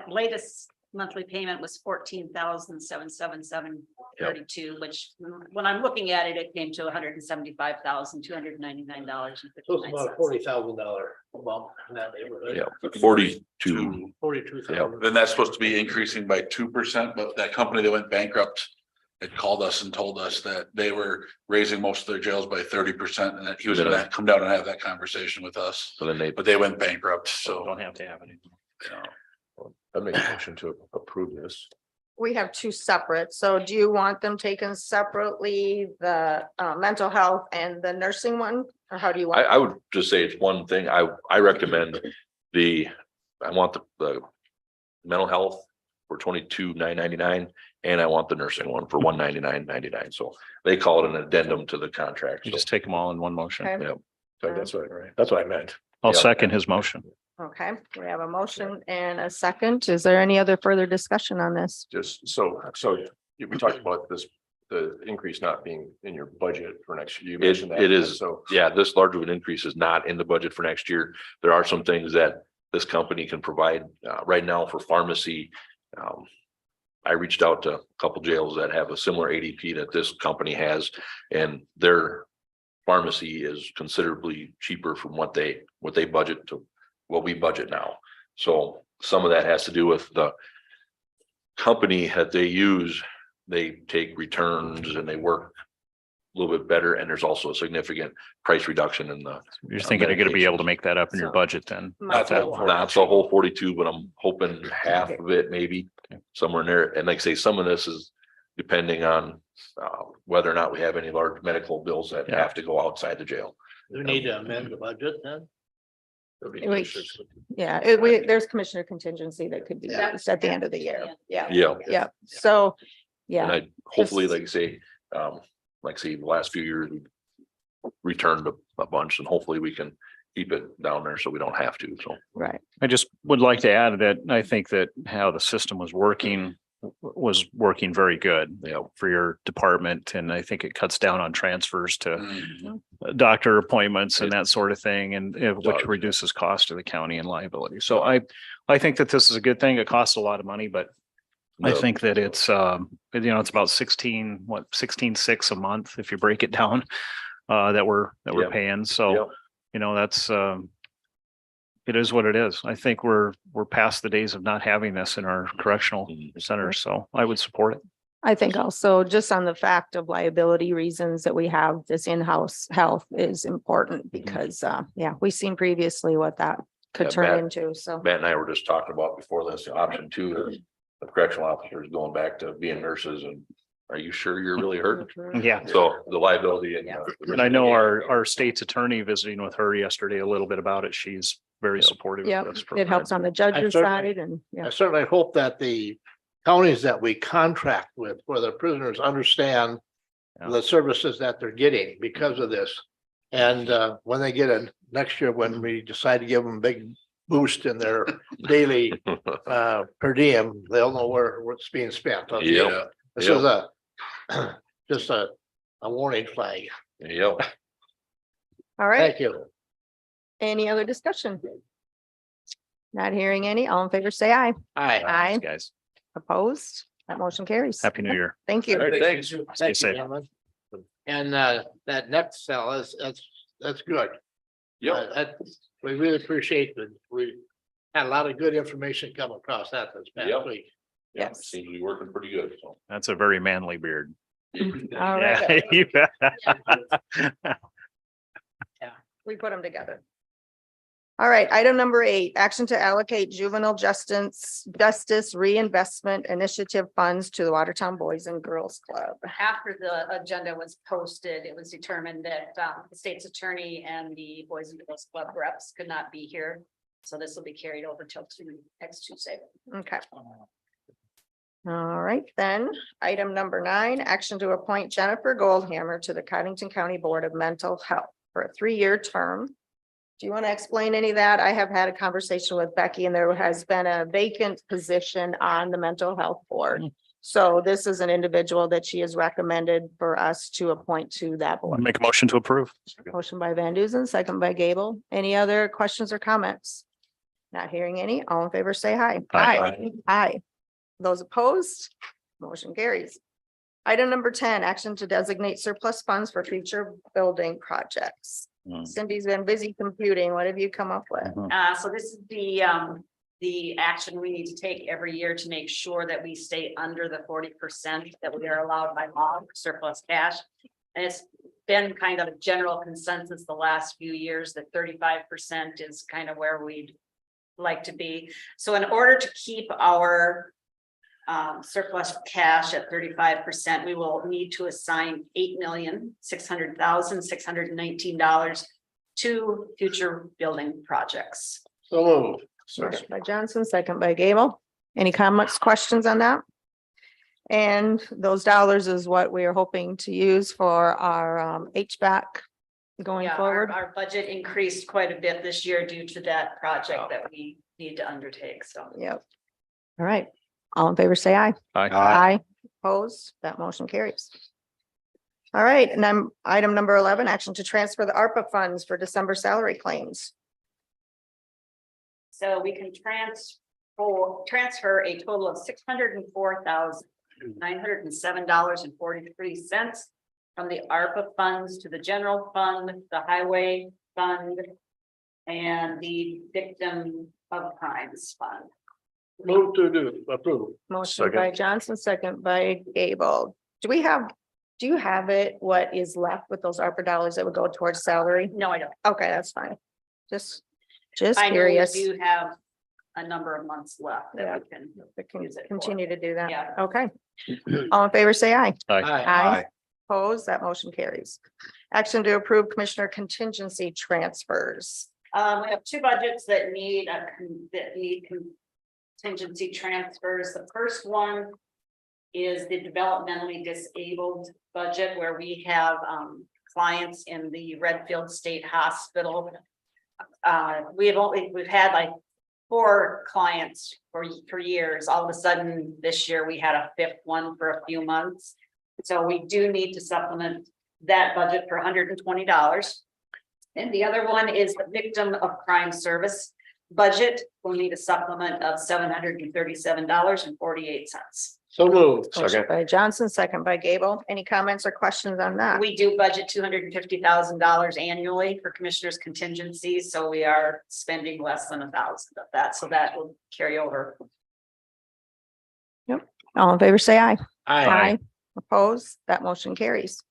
Speaker 2: latest monthly payment was 14,777.32, which when I'm looking at it, it came to $175,299.59.
Speaker 8: So it's about $40,000 bump in that neighborhood.
Speaker 7: Yeah, 42.
Speaker 8: 42,000.
Speaker 4: Then that's supposed to be increasing by 2%, but that company that went bankrupt had called us and told us that they were raising most of their jails by 30%, and that he was gonna come down and have that conversation with us,
Speaker 7: So then
Speaker 4: but they went bankrupt,
Speaker 1: So
Speaker 4: so.
Speaker 1: don't have to have it.
Speaker 6: I make a motion to approve this.
Speaker 3: We have two separate, so do you want them taken separately, the mental health and the nursing one, or how do you want?
Speaker 7: I would just say it's one thing. I recommend I want the mental health for 22,999, and I want the nursing one for 199.99. So they call it an addendum to the contract.
Speaker 1: You
Speaker 7: So
Speaker 1: just take them all in one motion.
Speaker 3: Okay.
Speaker 7: yeah.
Speaker 6: That's what I meant.
Speaker 1: I'll
Speaker 7: Yeah.
Speaker 1: second his motion.
Speaker 3: Okay, we have a motion and a second. Is there any other further discussion on this?
Speaker 6: Just so we talked about this, the increase not being in your budget for next year. You mentioned that.
Speaker 7: It is.
Speaker 6: So
Speaker 7: Yeah, this large of an increase is not in the budget for next year. There are some things that this company can provide right now for pharmacy. I reached out to a couple jails that have a similar ADP that this company has, and their pharmacy is considerably cheaper from what they budget to what we budget now. So some of that has to do with the company that they use. They take returns and they work a little bit better, and there's also a significant price reduction in the.
Speaker 1: You're thinking you're gonna be able to make that up in your
Speaker 3: So-
Speaker 1: budget then?
Speaker 7: Not the whole 42, but I'm hoping half of it, maybe somewhere in there. And like I say, some of this is depending on whether or not we have any large medical bills that have to go outside the jail.
Speaker 8: Do we need to amend the budget then?
Speaker 3: Yeah, there's commissioner contingency that could be
Speaker 2: Yeah.
Speaker 3: used at the end of the year. Yeah,
Speaker 7: Yeah,
Speaker 3: yeah. So,
Speaker 7: and
Speaker 3: yeah,
Speaker 7: I hopefully, like I say, the last few years, we returned a bunch, and hopefully we can keep it down there so we don't have to. So
Speaker 3: right.
Speaker 1: I just would like to add that I think that how the system was working very good, for your department. And I think it cuts down on transfers to
Speaker 4: Mhm.
Speaker 1: doctor appointments and that sort of thing, and which
Speaker 7: does, yeah.
Speaker 1: reduces cost to the county and liability. So I think that this is a good thing. It costs a lot of money, but I
Speaker 7: the-
Speaker 1: think that it's it's about 16.6 a month if you break it down, that we're
Speaker 7: Yeah.
Speaker 1: paying. So,
Speaker 7: Yeah.
Speaker 1: that's it is what it is. I think we're past the days of not having this in our correctional
Speaker 7: Mhm.
Speaker 1: centers. So I would support it.
Speaker 3: I think also just on the fact of liability reasons that we have this in-house health is important because, we've seen previously what that could
Speaker 7: Yeah,
Speaker 3: turn
Speaker 7: Matt-
Speaker 3: into. So,
Speaker 7: Matt and I were just talking about before this, option 2 is the correctional officers going back to being nurses, and are you sure you're really hurt?
Speaker 1: Yeah.
Speaker 7: So the liability and.
Speaker 3: Yeah.
Speaker 1: And I know our state's attorney visiting with her yesterday a little bit about it. She's very supportive
Speaker 3: yeah,
Speaker 1: of this
Speaker 3: it
Speaker 1: program.
Speaker 3: helps on the judge's
Speaker 8: certainly-
Speaker 3: side and,
Speaker 8: I certainly hope that the counties that we contract with, where the prisoners understand
Speaker 1: Yeah.
Speaker 8: the services that they're getting because of this. And when they get it next year, when we decide to give them a big boost in their daily per diem, they'll know where it's being spent.
Speaker 7: Yeah.
Speaker 8: This is just a warning flag.
Speaker 7: Yep.
Speaker 3: all right.
Speaker 8: Thank you.
Speaker 3: Any other discussion? Not hearing any. All in favor, say aye.
Speaker 8: Aye.
Speaker 3: Aye.
Speaker 1: Guys,
Speaker 3: Opposed? That motion carries.
Speaker 1: Happy New Year.
Speaker 3: Thank you.
Speaker 7: All right, thanks.
Speaker 8: Thank you,
Speaker 1: safe.
Speaker 8: gentlemen. And that next cell that's good. We really appreciate that. We had a lot of good information come across that this
Speaker 7: Yep.
Speaker 8: past week.
Speaker 7: Yeah,
Speaker 3: Yes.
Speaker 7: seems to be working pretty good. So.
Speaker 1: That's a very manly beard.
Speaker 3: All right.
Speaker 1: Yeah, you bet.
Speaker 3: We put them together. All right, item number 8, action to allocate juvenile justice reinvestment initiative funds to the Watertown Boys and Girls Club.
Speaker 2: After the agenda was posted, it was determined that the state's attorney and the Boys and Girls Club reps could not be here. So this will be carried over till next Tuesday.
Speaker 3: Okay. All right, then, item number 9, action to appoint Jennifer Goldhammer to the Codington County Board of Mental Health for a 3-year term. Do you want to explain any of that? I have had a conversation with Becky and there has been a vacant position on the mental health board. So this is an individual that she has recommended for us to appoint to that board.
Speaker 1: Make a motion to approve.
Speaker 3: Motion by Van Duzen, second by Gable. Any other questions or comments? Not hearing any. All in favor, say aye.
Speaker 1: Aye.
Speaker 3: Aye. Those opposed, motion carries. Item number 10, action to designate surplus funds for future building projects.
Speaker 1: Hmm.
Speaker 3: Cindy's been busy computing. What have you come up with?
Speaker 2: So this is the action we need to take every year to make sure that we stay under the 40% that we are allowed by law for surplus cash. And it's been kind of a general consensus the last few years that 35% is kind of where we'd like to be. So in order to keep our surplus cash at 35%, we will need to assign $8,600,619 to future building projects.
Speaker 8: So moved.
Speaker 3: Motion by Johnson, second by Gable. Any comments, questions on that? And those dollars is what we are hoping to use for our HVAC going
Speaker 2: Yeah,
Speaker 3: forward.
Speaker 2: our budget increased quite a bit this year due to that project that we need to undertake, so.
Speaker 3: Yep. All right. All in favor, say aye.
Speaker 1: Aye.
Speaker 3: Aye. Opposed, that motion carries. All right, and then item number 11, action to transfer the ARPA funds for December salary claims.
Speaker 2: So we can transfer a total of $604,907.43 from the ARPA funds to the general fund, the highway fund, and the victim of crimes fund.
Speaker 8: Move to do, approve.
Speaker 3: Motion by Johnson, second by Gable. Do you have it, what is left with those ARPA dollars that would go towards salary?
Speaker 2: No, I don't.
Speaker 3: Okay, that's fine. Just
Speaker 2: I know we
Speaker 3: curious.
Speaker 2: do have a number of months left that we can.
Speaker 3: We can
Speaker 2: use it for.
Speaker 3: continue to do that.
Speaker 2: Yeah.
Speaker 3: Okay. All in favor, say aye.
Speaker 8: Aye.
Speaker 3: Opposed, that motion carries. Action to approve commissioner contingency transfers.
Speaker 2: We have two budgets that need contingency transfers. The first one is the developmentally disabled budget, where we have clients in the Redfield State Hospital. We've had like 4 clients for years. All of a sudden this year we had a 5th one for a few months. So we do need to supplement that budget for $120. And the other one is the victim of crime service budget. We'll need a supplement of $737.48.
Speaker 8: So moved.
Speaker 3: Motion by Johnson, second by Gable. Any comments or questions on that?
Speaker 2: We do budget $250,000 annually for commissioners contingencies, so we are spending less than 1,000 of that, so that will carry over.
Speaker 3: All in favor, say aye.
Speaker 8: Aye.
Speaker 3: Opposed, that motion carries.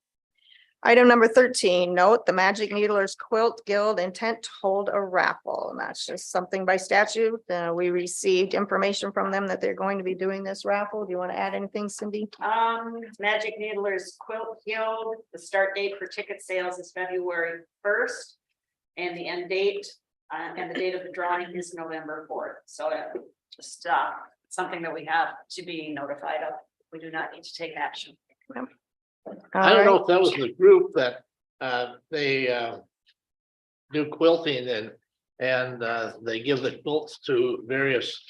Speaker 3: Item number 13, note the Magic Needlers Quilt Guild intent to hold a raffle. And that's just something by statute. We received information from them that they're going to be doing this raffle. Do you want to add anything, Cindy?
Speaker 2: Magic Needlers Quilt Guild, the start date for ticket sales is February 1st. And the end date and the date of the drawing is November 4th. So just something that we have to be notified of. We do not need to take action.
Speaker 8: I don't know if that was the group that they do quilting and they give the quilts to various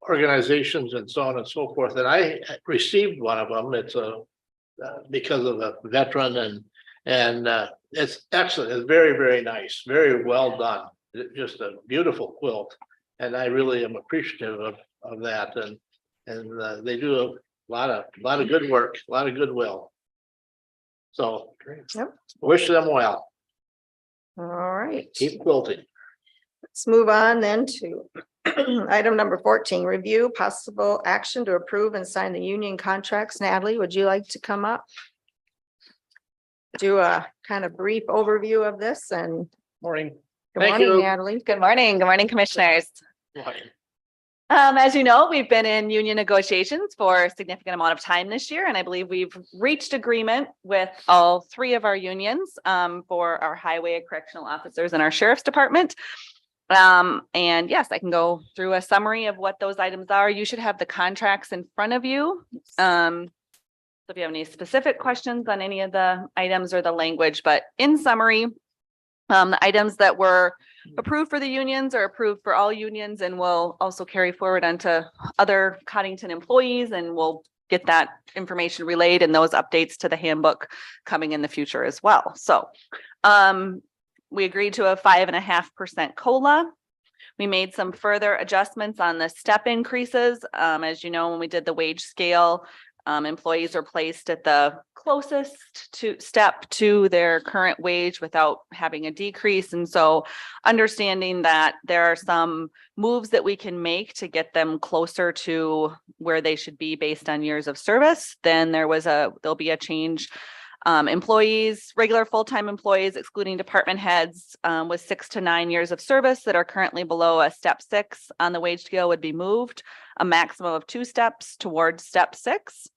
Speaker 8: organizations and so on and so forth. And I received one of them. It's because of a veteran and it's excellent. It's very, very nice, very well done. Just a beautiful quilt. And I really am appreciative of that. And they do a lot of good work, a lot of goodwill. So
Speaker 3: Yep.
Speaker 8: wish them well.
Speaker 3: All right.
Speaker 8: Keep quilting.
Speaker 3: Let's move on then to item number 14, review possible action to approve and sign the union contracts. Natalie, would you like to come up? Do a kind of brief overview of this and
Speaker 8: Morning.
Speaker 3: good
Speaker 8: Thank
Speaker 3: morning,
Speaker 8: you.
Speaker 3: Natalie.
Speaker 9: Good morning. Good morning, commissioners. As you know, we've been in union negotiations for a significant amount of time this year, and I believe we've reached agreement with all 3 of our unions for our highway correctional officers and our sheriff's department. And yes, I can go through a summary of what those items are. You should have the contracts in front of you. So if you have any specific questions on any of the items or the language, but in summary, the items that were approved for the unions are approved for all unions and will also carry forward onto other Codington employees, and we'll get that information relayed and those updates to the handbook coming in the future as well. So we agreed to a 5.5% COLA. We made some further adjustments on the step increases. As you know, when we did the wage scale, employees are placed at the closest to step to their current wage without having a decrease. And so understanding that there are some moves that we can make to get them closer to where they should be based on years of service, then there'll be a change. Employees, regular full-time employees, excluding department heads, with 6 to 9 years of service that are currently below a step 6 on the wage scale would be moved a maximum of 2 steps towards step 6.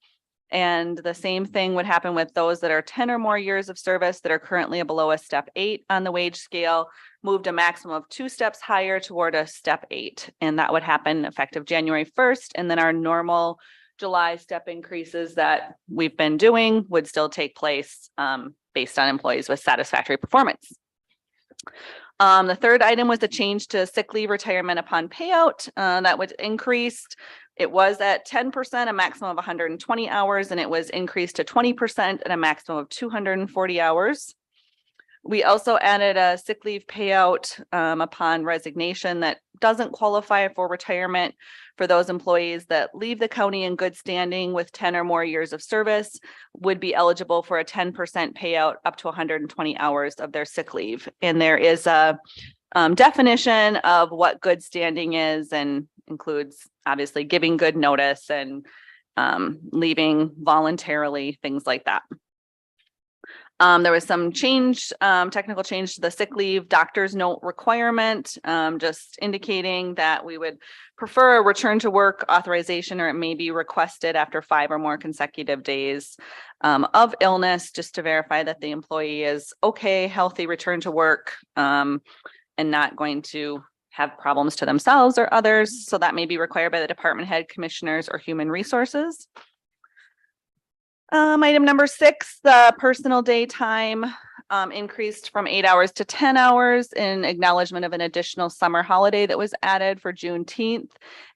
Speaker 9: And the same thing would happen with those that are 10 or more years of service that are currently below a step 8 on the wage scale, moved a maximum of 2 steps higher toward a step 8. And that would happen effective January 1st. And then our normal July step increases that we've been doing would still take place based on employees with satisfactory performance. The third item was the change to sick leave retirement upon payout. That was increased. It was at 10%, a maximum of 120 hours, and it was increased to 20% at a maximum of 240 hours. We also added a sick leave payout upon resignation that doesn't qualify for retirement for those employees that leave the county in good standing with 10 or more years of service would be eligible for a 10% payout up to 120 hours of their sick leave. And there is a definition of what good standing is and includes obviously giving good notice and leaving voluntarily, things like that. There was some change, technical change to the sick leave doctor's note requirement, just indicating that we would prefer a return to work authorization, or it may be requested after 5 or more consecutive days of illness, just to verify that the employee is okay, healthy, return to work, and not going to have problems to themselves or others. So that may be required by the department head, commissioners, or human resources. Item number 6, the personal day time increased from 8 hours to 10 hours in acknowledgement of an additional summer holiday that was added for Juneteenth.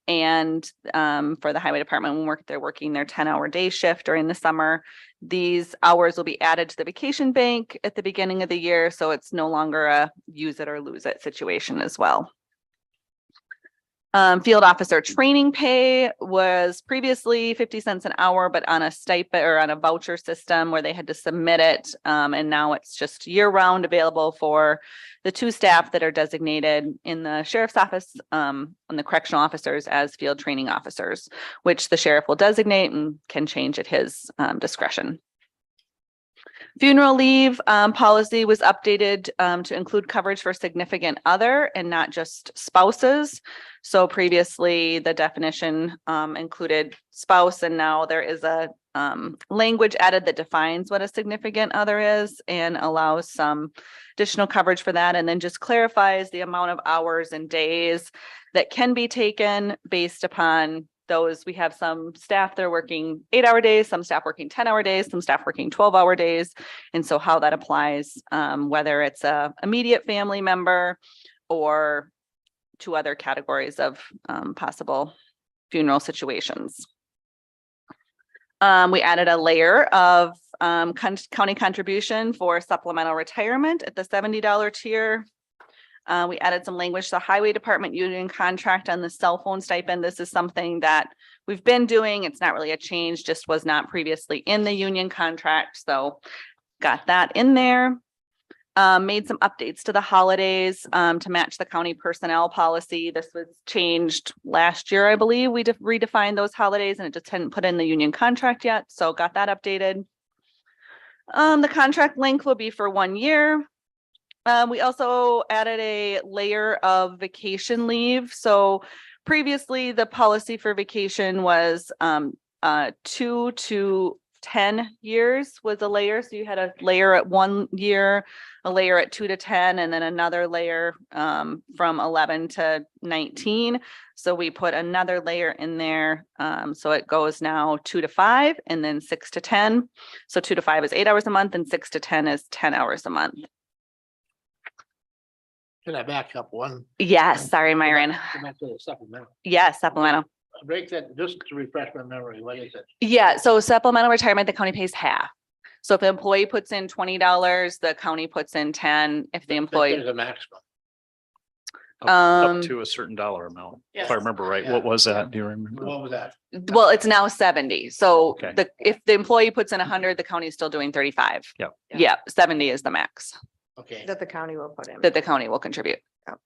Speaker 9: And for the highway department, when they're working their 10-hour day shift during the summer, these hours will be added to the vacation bank at the beginning of the year. So it's no longer a use it or lose it situation as well. Field officer training pay was previously 50 cents an hour, but on a stipend or on a voucher system where they had to submit it. And now it's just year round available for the 2 staff that are designated in the sheriff's office and the correctional officers as field training officers, which the sheriff will designate and can change at his discretion. Funeral leave policy was updated to include coverage for significant other and not just spouses. So previously the definition included spouse, and now there is a language added that defines what a significant other is and allows some additional coverage for that, and then just clarifies the amount of hours and days that can be taken based upon those. We have some staff that are working 8-hour days, some staff working 10-hour days, some staff working 12-hour days. And so how that applies, whether it's a immediate family member or to other categories of possible funeral situations. We added a layer of county contribution for supplemental retirement at the $70 tier. We added some language to the highway department union contract on the cell phone stipend. This is something that we've been doing. It's not really a change, just was not previously in the union contract. So got that in there. Made some updates to the holidays to match the county personnel policy. This was changed last year, I believe. We redefined those holidays and it just hadn't put in the union contract yet. So got that updated. The contract length will be for 1 year. We also added a layer of vacation leave. So previously the policy for vacation was 2 to 10 years was a layer. So you had a layer at 1 year, a layer at 2 to 10, and then another layer from 11 to 19. So we put another layer in there. So it goes now 2 to 5 and then 6 to 10. So 2 to 5 is 8 hours a month and 6 to 10 is 10 hours a month.
Speaker 8: Can I back up one?
Speaker 9: Yes, sorry, Myron.
Speaker 8: Go back to the supplemental.
Speaker 9: Yes, supplemental.
Speaker 8: Break that, just to refresh my memory, what is it?
Speaker 9: Yeah, so supplemental retirement, the county pays half. So if the employee puts in $20, the county puts in 10. If the employee,
Speaker 8: There's a maximum.
Speaker 1: Up to a certain dollar amount. If I
Speaker 8: Yeah.
Speaker 1: remember right,
Speaker 8: Yeah.
Speaker 1: what was that? Do you remember?
Speaker 8: What was that?
Speaker 9: Well, it's now 70. So
Speaker 1: Okay.
Speaker 9: if the employee puts in 100, the county is still doing 35.
Speaker 1: Yep.
Speaker 9: Yeah, 70 is the max
Speaker 8: Okay,
Speaker 3: That the county will put in.
Speaker 9: that the county will contribute.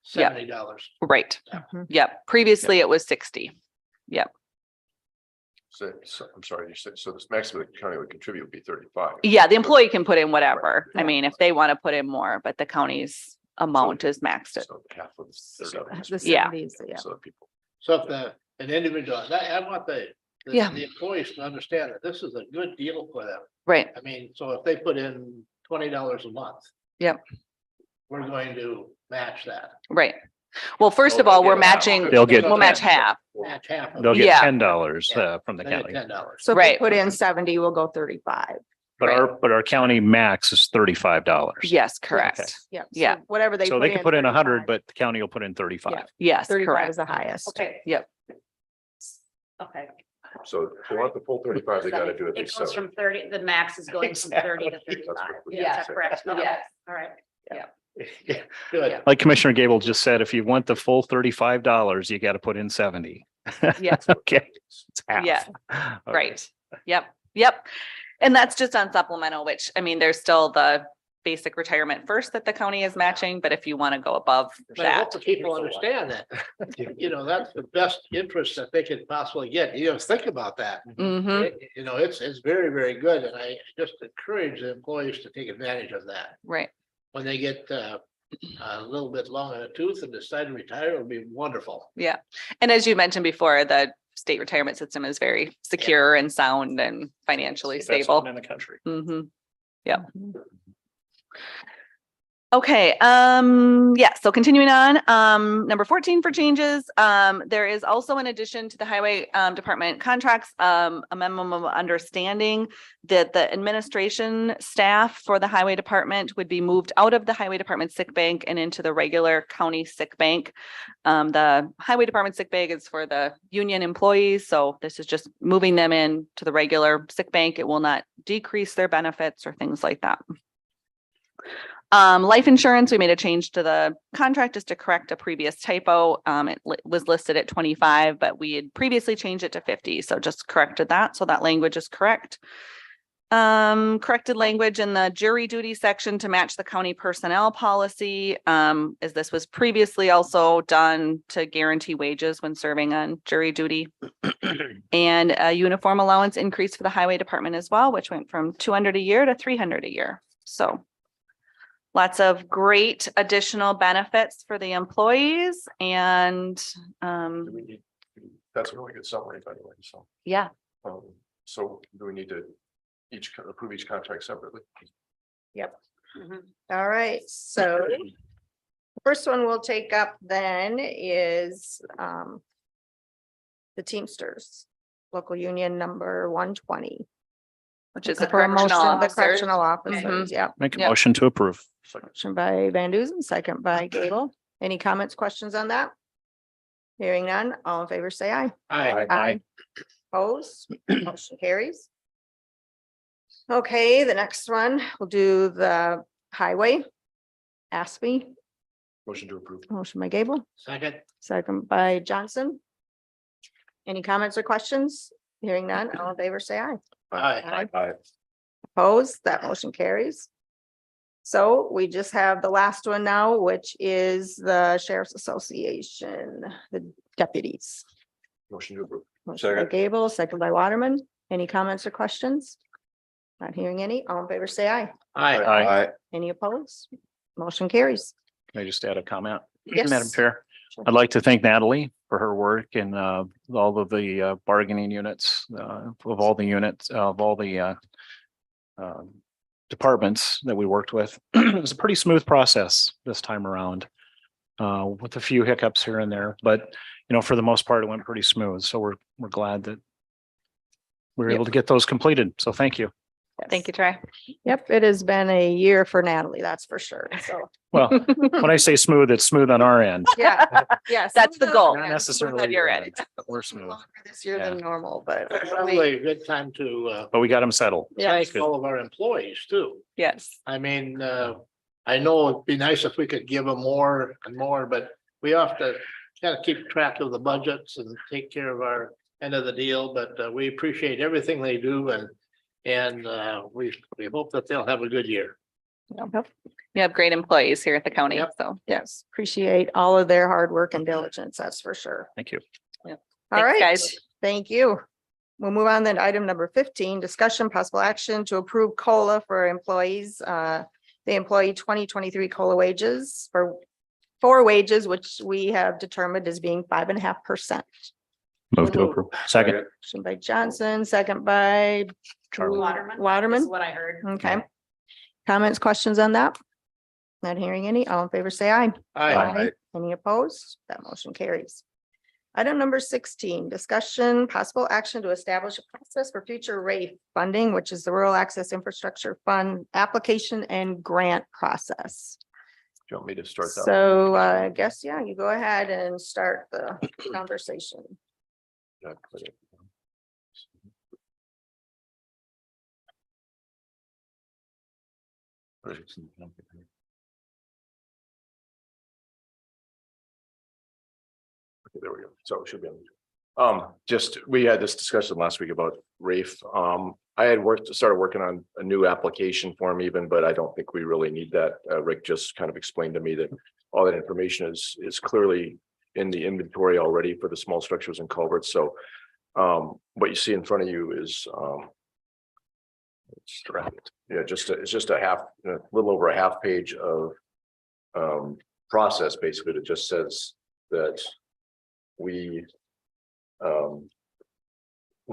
Speaker 8: $70.
Speaker 9: Right.
Speaker 3: Mhm.
Speaker 9: Yep. Previously it was 60.
Speaker 6: So I'm sorry, you said, so this maximum the county would contribute would be 35.
Speaker 9: Yeah, the employee can put in whatever. I
Speaker 3: Yeah.
Speaker 9: mean, if they want to put in more, but the county's amount is maxed at.
Speaker 6: So half of
Speaker 3: The
Speaker 6: 30.
Speaker 9: Yeah.
Speaker 3: 70s, yeah.
Speaker 6: So people,
Speaker 8: So if an individual, I want
Speaker 9: Yeah.
Speaker 8: the employees to understand that this is a good deal for them.
Speaker 9: Right.
Speaker 8: I mean, so if they put in $20 a month.
Speaker 9: Yep.
Speaker 8: We're going to match that.
Speaker 9: Right. Well, first
Speaker 6: Oh,
Speaker 9: of all,
Speaker 6: they'll
Speaker 9: we're
Speaker 6: get half.
Speaker 9: matching,
Speaker 1: They'll get
Speaker 9: we'll match half.
Speaker 8: Match half. of
Speaker 1: They'll
Speaker 8: it.
Speaker 1: get
Speaker 9: Yeah.
Speaker 1: $10 from the
Speaker 8: They get
Speaker 1: county.
Speaker 8: $10.
Speaker 3: So if we
Speaker 9: Right.
Speaker 3: put in 70, we'll go 35.
Speaker 1: But
Speaker 9: Right.
Speaker 1: our county max is $35.
Speaker 9: Yes, correct.
Speaker 3: Yep.
Speaker 9: Yeah.
Speaker 3: So whatever they.
Speaker 1: So they can put in 100,
Speaker 3: 35.
Speaker 1: but the county will put in 35.
Speaker 3: Yeah.
Speaker 9: Yes,
Speaker 3: 35
Speaker 9: correct.
Speaker 3: is the highest.
Speaker 2: Okay.
Speaker 9: Yep.
Speaker 2: Okay.
Speaker 6: so if they want the full 35, they gotta do it.
Speaker 2: It goes from 30, the max is going from 30 to
Speaker 6: Exactly.
Speaker 2: 35.
Speaker 6: what
Speaker 2: Is that correct? Okay.
Speaker 9: Yes.
Speaker 2: All right.
Speaker 8: Good.
Speaker 1: Like Commissioner Gable just said, if you want the full $35, you got to put in 70.
Speaker 9: Yes.
Speaker 1: Okay. It's half.
Speaker 9: Yeah.
Speaker 1: Okay.
Speaker 9: Right. Yep. Yep. And that's just on supplemental, which, I mean, there's still the basic retirement first that the county is matching, but if you want to go above
Speaker 8: But I hope
Speaker 9: that.
Speaker 8: the people understand that, that's the best interest that they could possibly get. Think about that.
Speaker 9: Mhm.
Speaker 8: It's very, very good. And I just encourage the employees to take advantage of that.
Speaker 9: Right.
Speaker 8: When they get a little bit long in the tooth and decide to retire, it'll be wonderful.
Speaker 9: Yeah. And as you mentioned before, the state retirement system is very secure and sound and financially
Speaker 1: It's the best
Speaker 9: stable.
Speaker 1: one in the country.
Speaker 9: Mm-hmm. Yep. Okay, yeah, so continuing on, number 14 for changes, there is also in addition to the highway department contracts, a memorandum of understanding that the administration staff for the highway department would be moved out of the highway department sick bank and into the regular county sick bank. The highway department sick bank is for the union employees, so this is just moving them in to the regular sick bank. It will not decrease their benefits or things like that. Life insurance, we made a change to the contract just to correct a previous typo. It was listed at 25, but we had previously changed it to 50. So just corrected that. So that language is correct. Corrected language in the jury duty section to match the county personnel policy, as this was previously also done to guarantee wages when serving on jury duty. And a uniform allowance increase for the highway department as well, which went from 200 a year to 300 a year. So lots of great additional benefits for the employees and,
Speaker 6: do we need, that's a really good summary, by the way, so.
Speaker 9: yeah,
Speaker 6: So do we need to approve each contract separately?
Speaker 3: All right, so the first one we'll take up then is the Teamsters, local union number 120.
Speaker 9: which is
Speaker 3: The
Speaker 9: the correctional
Speaker 3: promotion of the
Speaker 9: officers.
Speaker 3: correctional officers, yeah.
Speaker 1: Make a
Speaker 9: Yep.
Speaker 1: motion to approve.
Speaker 3: Motion by Van Duzen, second by Gable. Any comments, questions on that? Hearing none, all in favor, say aye.
Speaker 1: Aye.
Speaker 3: Opposed, motion carries. Okay, the next one, we'll do the highway. ASPE,
Speaker 6: Motion to approve.
Speaker 3: motion by Gable,
Speaker 8: Second,
Speaker 3: second by Johnson. Any comments or questions? Hearing none, all in favor, say aye.
Speaker 8: aye.
Speaker 6: Aye.
Speaker 3: Opposed, that motion carries. So we just have the last one now, which is the Sheriff's Association, the deputies.
Speaker 6: Motion to approve.
Speaker 3: Motion by
Speaker 7: Second.
Speaker 3: Gable, second by Waterman. Any comments or questions? Not hearing any. All in favor, say aye.
Speaker 8: Aye.
Speaker 1: Aye.
Speaker 3: Any opposed? Motion carries.
Speaker 1: Can I just add a comment?
Speaker 3: Yes.
Speaker 1: Madam Chair,
Speaker 3: Sure.
Speaker 1: I'd like to thank Natalie for her work and all of the bargaining units of all the units of all the departments that we worked with. It was a pretty smooth process this time around with a few hiccups here and there, but for the most part, it went pretty smooth. So we're glad that we were able to get those completed. So thank you.
Speaker 9: Thank you, Trey.
Speaker 3: Yep, it has been a year for Natalie, that's for sure. So,
Speaker 1: Well, when I say smooth, it's smooth on our end.
Speaker 3: yeah, yes.
Speaker 9: That's the goal.
Speaker 1: Not necessarily
Speaker 9: on your end.
Speaker 1: but we're smooth,
Speaker 3: This year than normal, but
Speaker 8: Probably a good time to
Speaker 1: but we got them settled.
Speaker 8: thank all of our employees too.
Speaker 9: Yes.
Speaker 8: I mean, I know it'd be nice if we could give them more and more, but we have to kind of keep track of the budgets and take care of our end of the deal, but we appreciate everything they do and we hope that they'll have a good year.
Speaker 9: We have great employees here at the county,
Speaker 8: Yep.
Speaker 9: so.
Speaker 3: Yes, appreciate all of their hard work and diligence, that's for sure.
Speaker 1: Thank you.
Speaker 3: All
Speaker 9: Thanks,
Speaker 3: right,
Speaker 9: guys.
Speaker 3: thank you. We'll move on then to item number 15, discussion possible action to approve COLA for employees, the employee 2023 COLA wages for wages, which we have determined as being 5.5%.
Speaker 1: Move to approve. Second.
Speaker 3: Motion by Johnson, second by
Speaker 2: Waterman. This
Speaker 3: Waterman.
Speaker 2: is what I heard.
Speaker 3: Okay. Comments, questions on that? Not hearing any. All in favor, say aye.
Speaker 8: Aye.
Speaker 3: Any opposed? That motion carries. Item number 16, discussion possible action to establish a process for future RAFE funding, which is the Rural Access Infrastructure Fund application and grant process.
Speaker 6: Do you want me to start that?
Speaker 3: So I guess, yeah, you go ahead and start the conversation.
Speaker 6: Yeah, okay, there we go. So it should be on. Just, we had this discussion last week about Rafe. I had started working on a new application form even, but I don't think we really need that. Rick just kind of explained to me that all that information is clearly in the inventory already for the small structures and culverts. So what you see in front of you is yeah, it's just a little over a half page of process basically that just says that we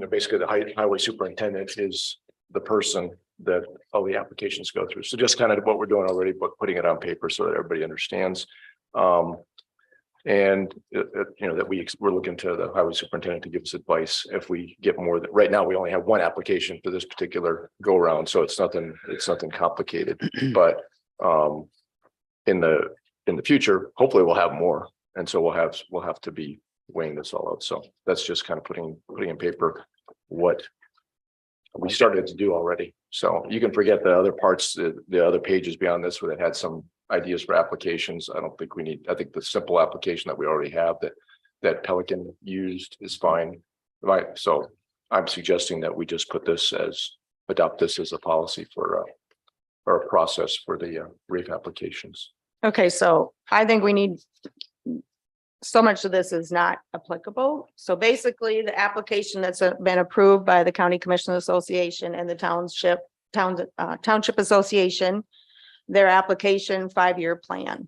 Speaker 6: basically the highway superintendent is the person that all the applications go through. So just kind of what we're doing already, but putting it on paper so that everybody understands. And that we're looking to the highway superintendent to give us advice if we get more. That right now we only have one application for this particular go around, so it's nothing complicated. But in the future, hopefully we'll have more, and so we'll have to be weighing this all out. So that's just kind of putting in paper what we started to do already. So you can forget the other parts, the other pages beyond this where it had some ideas for applications. I don't think we need, I think the simple application that we already have that Pelican used is fine. Right. So I'm suggesting that we just adopt this as a policy or a process for the RAFE applications.
Speaker 3: Okay, so I think we need, so much of this is not applicable. So basically, the application that's been approved by the County Commissioners Association and the Township Association, their application 5-year plan.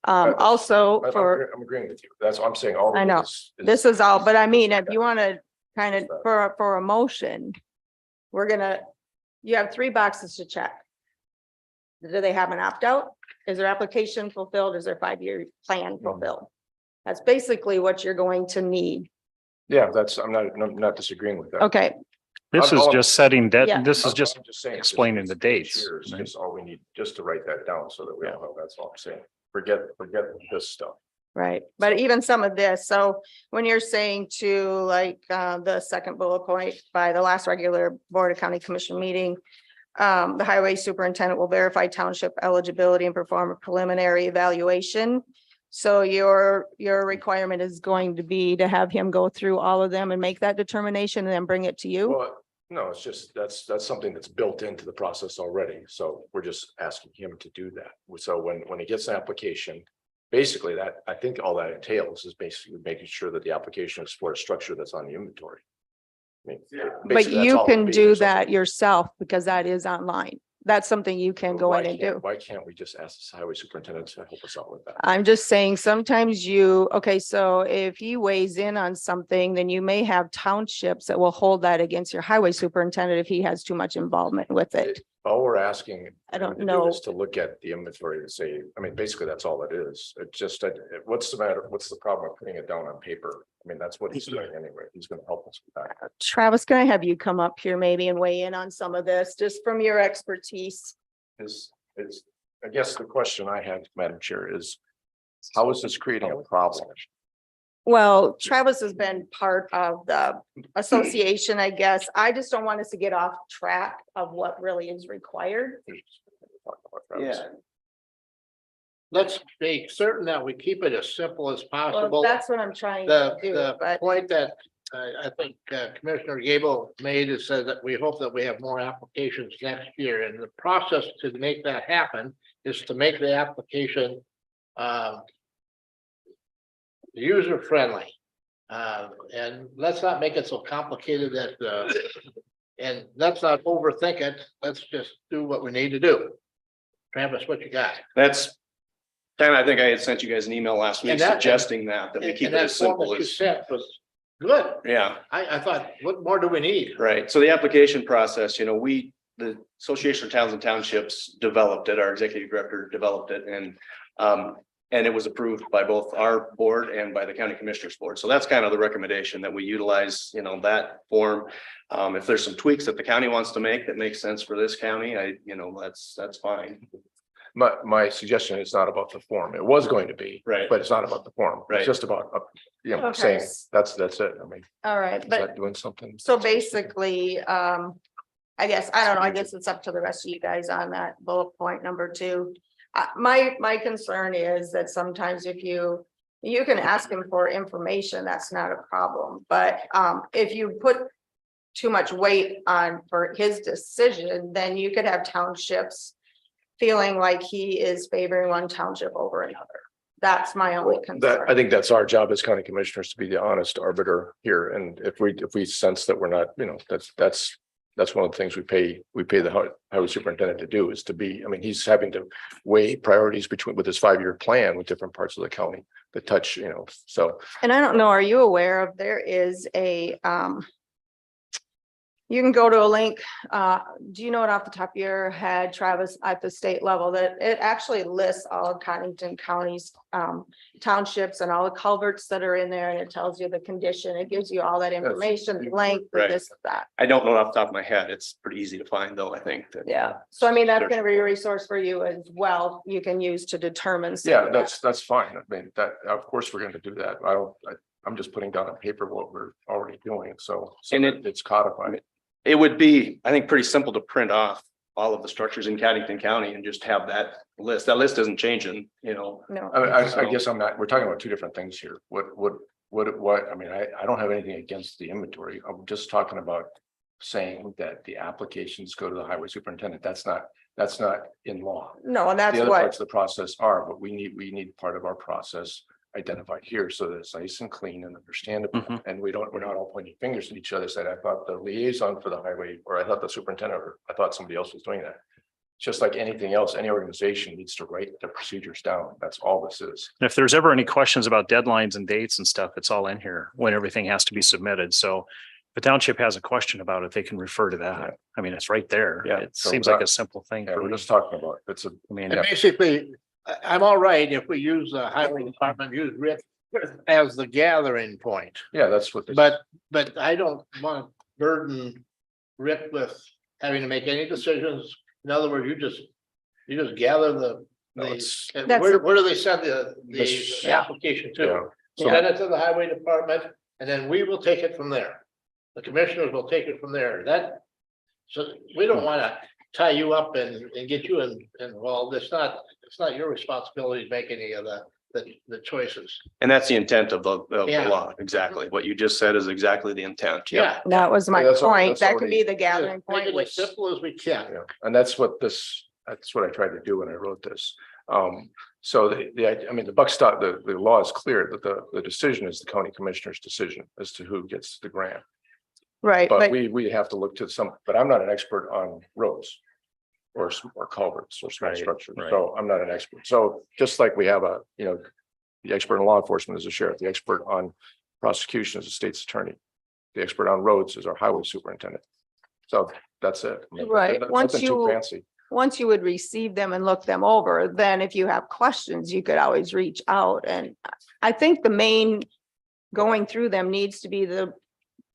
Speaker 3: Also for,
Speaker 6: I'm agreeing with you. That's what I'm saying. All
Speaker 3: I know this is all, but I mean, if you want to kind of for a motion, you have 3 boxes to check. Do they have an opt-out? Is their application fulfilled? Is their 5-year plan fulfilled? That's basically what you're going to need.
Speaker 6: Yeah, I'm not disagreeing with that.
Speaker 3: Okay,
Speaker 1: This is just setting
Speaker 3: Yeah.
Speaker 1: that, this is
Speaker 6: I'm
Speaker 1: just
Speaker 6: saying,
Speaker 1: explaining the dates,
Speaker 6: It's
Speaker 1: right?
Speaker 6: just all we need, just to write that down so that we all know. That's all I'm saying. Forget this stuff.
Speaker 3: right. But even some of this, so when you're saying to like the second bullet point by the last regular Board of County Commission meeting, the highway superintendent will verify township eligibility and perform a preliminary evaluation. So your requirement is going to be to have him go through all of them and make that determination and then bring it to you?
Speaker 6: Well, no, it's just, that's something that's built into the process already. So we're just asking him to do that. So when he gets an application, basically that, I think all that entails is basically making sure that the application is for a structure that's on the inventory. I mean,
Speaker 3: But
Speaker 6: basically, that's
Speaker 3: you
Speaker 6: all it
Speaker 3: can
Speaker 6: would be.
Speaker 3: do
Speaker 6: There's
Speaker 3: that yourself because that is online. That's something you can go in and do.
Speaker 6: Why can't we just ask the highway superintendent to help us out with that?
Speaker 3: I'm just saying, sometimes okay, so if he weighs in on something, then you may have townships that will hold that against your highway superintendent if he has too much involvement with it.
Speaker 6: All we're asking.
Speaker 3: I don't
Speaker 6: him to do
Speaker 3: know.
Speaker 6: Is to look at the inventory and say, I mean, basically, that's all it is. It just, what's the matter? What's the problem with putting it down on paper? I mean, that's what he's doing anyway. He's gonna help us with that.
Speaker 3: Travis, can I have you come up here maybe and weigh in on some of this, just from your expertise?
Speaker 6: It's, I guess the question I have, Madam Chair, is how is this creating a problem?
Speaker 3: Well, Travis has been part of the association, I guess. I just don't want us to get off track of what really is required.
Speaker 6: Yeah.
Speaker 8: let's make certain that we keep it as simple as
Speaker 3: Well,
Speaker 8: possible.
Speaker 3: that's what I'm trying to do,
Speaker 8: The
Speaker 3: but
Speaker 8: point that I think Commissioner Gable made is said that we hope that we have more applications next year. And the process to make that happen is to make the application user friendly. And let's not make it so complicated that and let's not overthink it. Let's just do what we need to do. Travis, what you got?
Speaker 10: That's kind of, I think I had sent you guys an email last week
Speaker 8: And that-
Speaker 10: suggesting that we keep
Speaker 8: And
Speaker 10: it
Speaker 8: that
Speaker 10: as
Speaker 8: form
Speaker 10: simple
Speaker 8: that you
Speaker 10: as,
Speaker 8: sent was good.
Speaker 10: yeah,
Speaker 8: I thought, what more do we need?
Speaker 10: right. So the application process, the Association of Towns and Townships developed it, our executive director developed it, and it was approved by both our board and by the county commissioners board. So that's kind of the recommendation that we utilize, that form. If there's some tweaks that the county wants to make that makes sense for this county, that's fine.
Speaker 6: My suggestion is not about the form. It was going to be,
Speaker 10: Right.
Speaker 6: but it's not about the form.
Speaker 10: Right.
Speaker 6: It's just about,
Speaker 3: Okay.
Speaker 6: saying, that's it. I mean,
Speaker 3: all right,
Speaker 6: is
Speaker 3: but
Speaker 6: that doing something?
Speaker 3: so basically, I guess, I don't know, I guess it's up to the rest of you guys on that bullet point number 2. My concern is that sometimes if you can ask him for information, that's not a problem, but if you put too much weight on for his decision, then you could have townships feeling like he is favoring one township over another. That's my only
Speaker 6: I
Speaker 3: concern.
Speaker 6: think that's our job as county commissioners to be the honest arbiter here. And if we sense that we're not, that's one of the things we pay the highway superintendent to do is to be, he's having to weigh priorities with his 5-year plan with different parts of the county that touch, so.
Speaker 3: And I don't know, are you aware of, there is a, you can go to a link, do you know it off the top of your head, Travis, at the state level, that it actually lists all of Codington County's townships and all the culverts that are in there, and it tells you the condition, it gives you all that information, the length,
Speaker 10: Right.
Speaker 3: this, that.
Speaker 10: I don't know off the top of my head. It's pretty easy to find though, I think.
Speaker 3: Yeah, so that's gonna be a resource for you as well, you can use to determine. some
Speaker 6: Yeah,
Speaker 3: of that.
Speaker 6: that's fine. Of course, we're going to do that. I'm just putting down on paper what we're already doing. So
Speaker 10: And
Speaker 6: it's codified.
Speaker 10: It would be, I think, pretty simple to print off all of the structures in Codington County and just have that list. That list isn't changing,
Speaker 3: No,
Speaker 6: I guess we're talking about two different things here. I don't have anything against the inventory. I'm just talking about saying that the applications go to the highway superintendent. That's not in law.
Speaker 3: no, and that's
Speaker 6: The other
Speaker 3: what,
Speaker 6: parts of the process are, but we need part of our process identified here so that it's nice and clean and understandable.
Speaker 1: Mhm.
Speaker 6: And we're not all pointing fingers at each other, saying, I thought the liaison for the highway, or I thought the superintendent, or I thought somebody else was doing that. Just like anything else, any organization needs to write the procedures down. That's all this is.
Speaker 1: And if there's ever any questions about deadlines and dates and stuff, it's all in here when everything has to be submitted. So if the township has a question about it, they can refer to that. It's right there.
Speaker 6: Yeah.
Speaker 1: It
Speaker 6: So
Speaker 1: seems
Speaker 6: we're
Speaker 1: like
Speaker 6: not-
Speaker 1: a simple thing.
Speaker 6: Yeah,
Speaker 1: for
Speaker 6: we're
Speaker 1: me.
Speaker 6: just talking about,
Speaker 8: And basically, I'm all right if we use the highway department, use Rick as the gathering point.
Speaker 6: yeah, that's what. this-
Speaker 8: But I don't want to burden Rick with having to make any decisions. In other words, you just gather
Speaker 6: No,
Speaker 8: the,
Speaker 6: it's-
Speaker 8: and
Speaker 3: That's-
Speaker 8: where do they send the
Speaker 6: Yeah.
Speaker 8: application
Speaker 6: Yeah.
Speaker 8: to? Send it to the highway department, and then we will take it from there. The commissioners will take it from there. So we don't want to tie you up and get you involved. It's not your responsibility to make any of the choices.
Speaker 10: And that's the intent of the
Speaker 8: Yeah.
Speaker 10: law. Exactly. What you just said is exactly the intent. Yep.
Speaker 8: Yeah.
Speaker 3: that was my
Speaker 6: Yeah, that's
Speaker 3: point, that could
Speaker 6: already-
Speaker 3: be the gathering
Speaker 8: Make
Speaker 3: point,
Speaker 8: it as
Speaker 3: which,
Speaker 8: simple as we can.
Speaker 6: Yeah, and that's what I tried to do when I wrote this. So the buck stop, the law is clear that the decision is the county commissioner's decision as to who gets the grant.
Speaker 3: right,
Speaker 6: But
Speaker 3: but
Speaker 6: we have to look to but I'm not an expert on roads. Or culverts or small
Speaker 1: Right,
Speaker 6: structures,
Speaker 1: right.
Speaker 6: so I'm not an expert. So just like we have the expert in law enforcement is a sheriff, the expert on prosecution is a state's attorney. The expert on roads is our highway superintendent. So that's it.
Speaker 3: Right, once
Speaker 6: Nothing too
Speaker 3: you-
Speaker 6: fancy.
Speaker 3: once you would receive them and look them over, then if you have questions, you could always reach out. And I think the main going through them needs to be the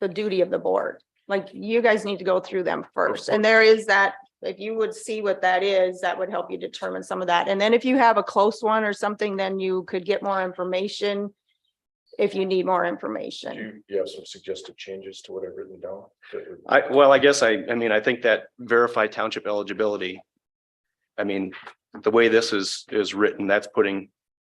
Speaker 3: duty of the board. Like, you guys need to go through them first. And there is that, if you would see what that is, that would help you determine some of that. And then if you have a close one or something, then you could get more information if you need more information.
Speaker 6: Do you have some suggested changes to what I've written down?
Speaker 10: I guess I think that verified township eligibility I mean, the way this is written, that's putting,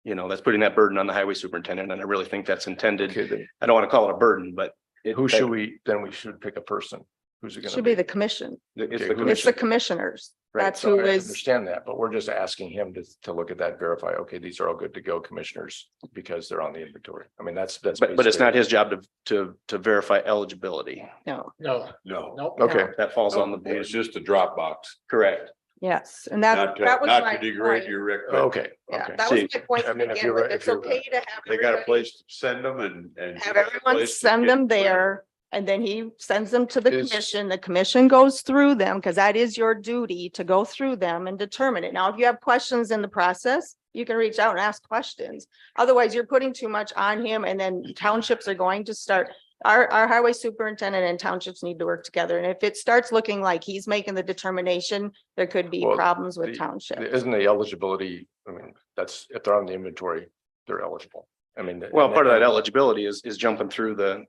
Speaker 10: that's putting that burden on the highway superintendent, and I really think that's intended.
Speaker 6: Okay, then
Speaker 10: I don't want to call it a burden, but.
Speaker 6: who should we, then we should pick a person. Who's it gonna
Speaker 3: Should be the commission.
Speaker 10: It's
Speaker 6: Okay,
Speaker 10: the
Speaker 6: who-
Speaker 3: It's
Speaker 10: commission.
Speaker 3: the commissioners.
Speaker 10: Right,
Speaker 3: That's
Speaker 6: So
Speaker 3: who
Speaker 6: I
Speaker 3: is,
Speaker 6: understand that, but we're just asking him to look at that, verify, okay, these are all good to go commissioners because they're on the inventory. I mean, that's.
Speaker 10: But it's
Speaker 6: basically-
Speaker 10: not his job to verify eligibility.
Speaker 3: no,
Speaker 8: No,
Speaker 4: No,
Speaker 8: nope.
Speaker 6: Okay,
Speaker 10: That falls on the board.
Speaker 4: it's just a Dropbox,
Speaker 10: Correct.
Speaker 3: yes, and that
Speaker 4: not
Speaker 3: was
Speaker 4: to
Speaker 3: my
Speaker 4: degrade
Speaker 3: point.
Speaker 4: you, Rick. but
Speaker 6: okay,
Speaker 3: Yeah,
Speaker 6: okay.
Speaker 3: that was
Speaker 10: See,
Speaker 3: my point
Speaker 6: I
Speaker 3: to
Speaker 6: mean, if
Speaker 3: begin
Speaker 6: you're-
Speaker 3: with.
Speaker 6: if
Speaker 3: It's
Speaker 6: you're-
Speaker 3: okay to have.
Speaker 4: They got a
Speaker 3: everybody-
Speaker 4: place to send them and.
Speaker 3: Have everyone
Speaker 4: place to
Speaker 3: send
Speaker 4: get
Speaker 3: them there, and then he sends them to the
Speaker 6: Is-
Speaker 3: commission. The commission goes through them, because that is your duty to go through them and determine it. Now, if you have questions in the process, you can reach out and ask questions. Otherwise, you're putting too much on him, and then townships are going to start. Our highway superintendent and townships need to work together, and if it starts looking like he's making the determination, there could be
Speaker 6: Well,
Speaker 3: problems with
Speaker 6: the-
Speaker 3: townships.
Speaker 6: Isn't the eligibility, I mean, that's, if they're on the inventory, they're eligible. I mean.
Speaker 10: Well, part of that eligibility is jumping through the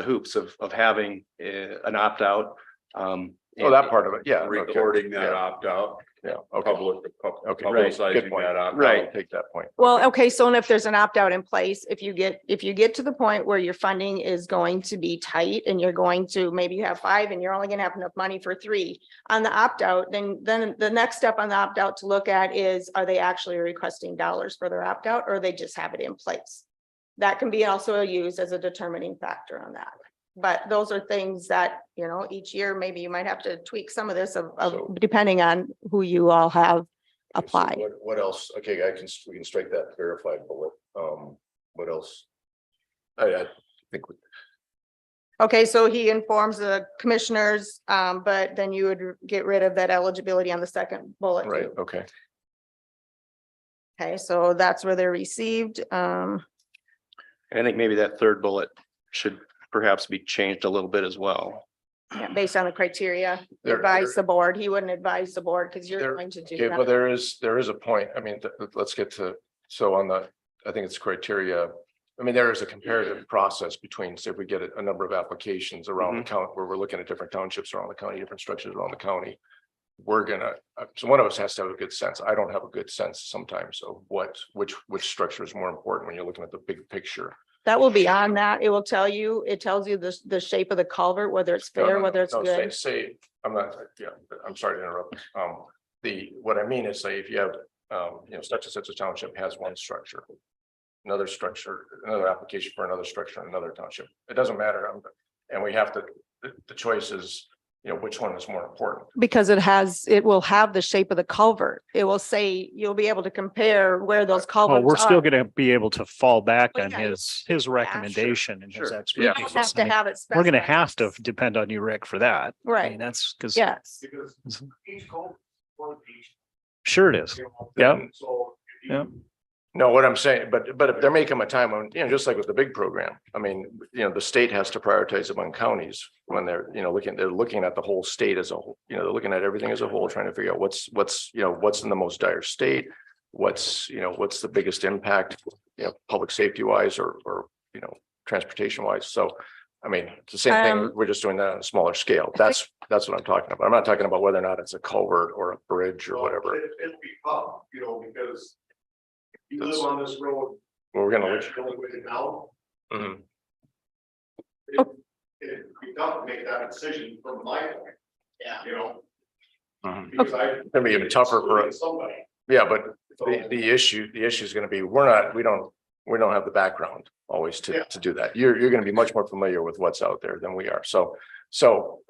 Speaker 10: hoops of having an opt-out.
Speaker 6: Oh, that part of it, yeah. okay,
Speaker 4: Recording that
Speaker 6: yeah,
Speaker 4: opt-out,
Speaker 6: Yeah, okay, okay,
Speaker 10: Right.
Speaker 6: good
Speaker 4: publicizing
Speaker 6: point.
Speaker 4: that opt-out.
Speaker 10: Right.
Speaker 6: I'll take that point.
Speaker 3: Well, okay, so and if there's an opt-out in place, if you get to the point where your funding is going to be tight and you're going to, maybe you have 5 and you're only gonna have enough money for 3 on the opt-out, then the next step on the opt-out to look at is, are they actually requesting dollars for their opt-out, or they just have it in place? That can be also used as a determining factor on that. But those are things that, each year, maybe you might have to tweak some of this
Speaker 6: So-
Speaker 3: depending on who you all have
Speaker 6: Okay, so
Speaker 3: applied.
Speaker 6: What else? Okay, we can strike that verified bullet. What else? I think,
Speaker 3: Okay, so he informs the commissioners, but then you would get rid of that eligibility on the second bullet.
Speaker 6: right,
Speaker 3: too.
Speaker 6: okay.
Speaker 3: Okay, so that's where they're received.
Speaker 10: And I think maybe that third bullet should perhaps be changed a little bit as well.
Speaker 3: Yeah, based on the criteria,
Speaker 6: There-
Speaker 3: advise the board. He wouldn't advise the board because you're
Speaker 6: There-
Speaker 3: going to do
Speaker 6: Okay, but
Speaker 3: that.
Speaker 6: there is a point. I mean, let's get to, so on the, I think it's criteria. I mean, there is a comparative process between, say, if we get a number of applications around the county, where we're looking at different townships around the county, different structures around the county. So one of us has to have a good sense. I don't have a good sense sometimes of which structure is more important when you're looking at the big picture.
Speaker 3: That will be on that. It tells you the shape of the culvert, whether it's fair, whether it's good.
Speaker 6: Say, I'm not, yeah, I'm sorry to interrupt. What I mean is, say, if you have, such and such a township has one structure. Another structure, another application for another structure in another township. It doesn't matter. And we have to, the choice is, which one is more important.
Speaker 3: Because it will have the shape of the culvert. It will say, you'll be able to compare where those
Speaker 1: Well,
Speaker 3: culverts
Speaker 1: we're still
Speaker 3: are.
Speaker 1: gonna be able to fall back
Speaker 3: Well,
Speaker 1: on
Speaker 3: yeah,
Speaker 1: his recommendation and his
Speaker 10: sure.
Speaker 3: You
Speaker 1: expertise.
Speaker 3: don't have to have it.
Speaker 1: We're gonna
Speaker 3: specified.
Speaker 1: have to depend on you, Rick, for that. I
Speaker 3: Right,
Speaker 1: mean, that's because,
Speaker 3: yes.
Speaker 4: Because each code for each.
Speaker 1: sure it is. Yep.
Speaker 4: So. if you-
Speaker 1: Yep.
Speaker 6: No, what I'm saying, but if there may come a time when, just like with the big program, I mean, the state has to prioritize among counties when they're, they're looking at the whole state as a whole, they're looking at everything as a whole, trying to figure out what's in the most dire state, what's the biggest impact, public safety wise or transportation wise. So, I mean, it's the same thing. We're just doing that on a smaller scale. That's what I'm talking about. I'm not talking about whether or not it's a culvert or a bridge or whatever.
Speaker 4: It'll be tough, because. You live
Speaker 6: That's-
Speaker 4: on this road.
Speaker 6: Well, we're gonna look.
Speaker 4: The only way to go.
Speaker 6: Mhm.
Speaker 4: It'd be tough to make that decision from my point.
Speaker 8: Yeah.
Speaker 4: Because I.
Speaker 6: It's gonna be even tougher for us.
Speaker 4: Somebody.
Speaker 6: Yeah, but the issue is gonna be, we don't have the background always
Speaker 4: Yeah.
Speaker 6: to do that. You're gonna be much more familiar with what's out there than we are. So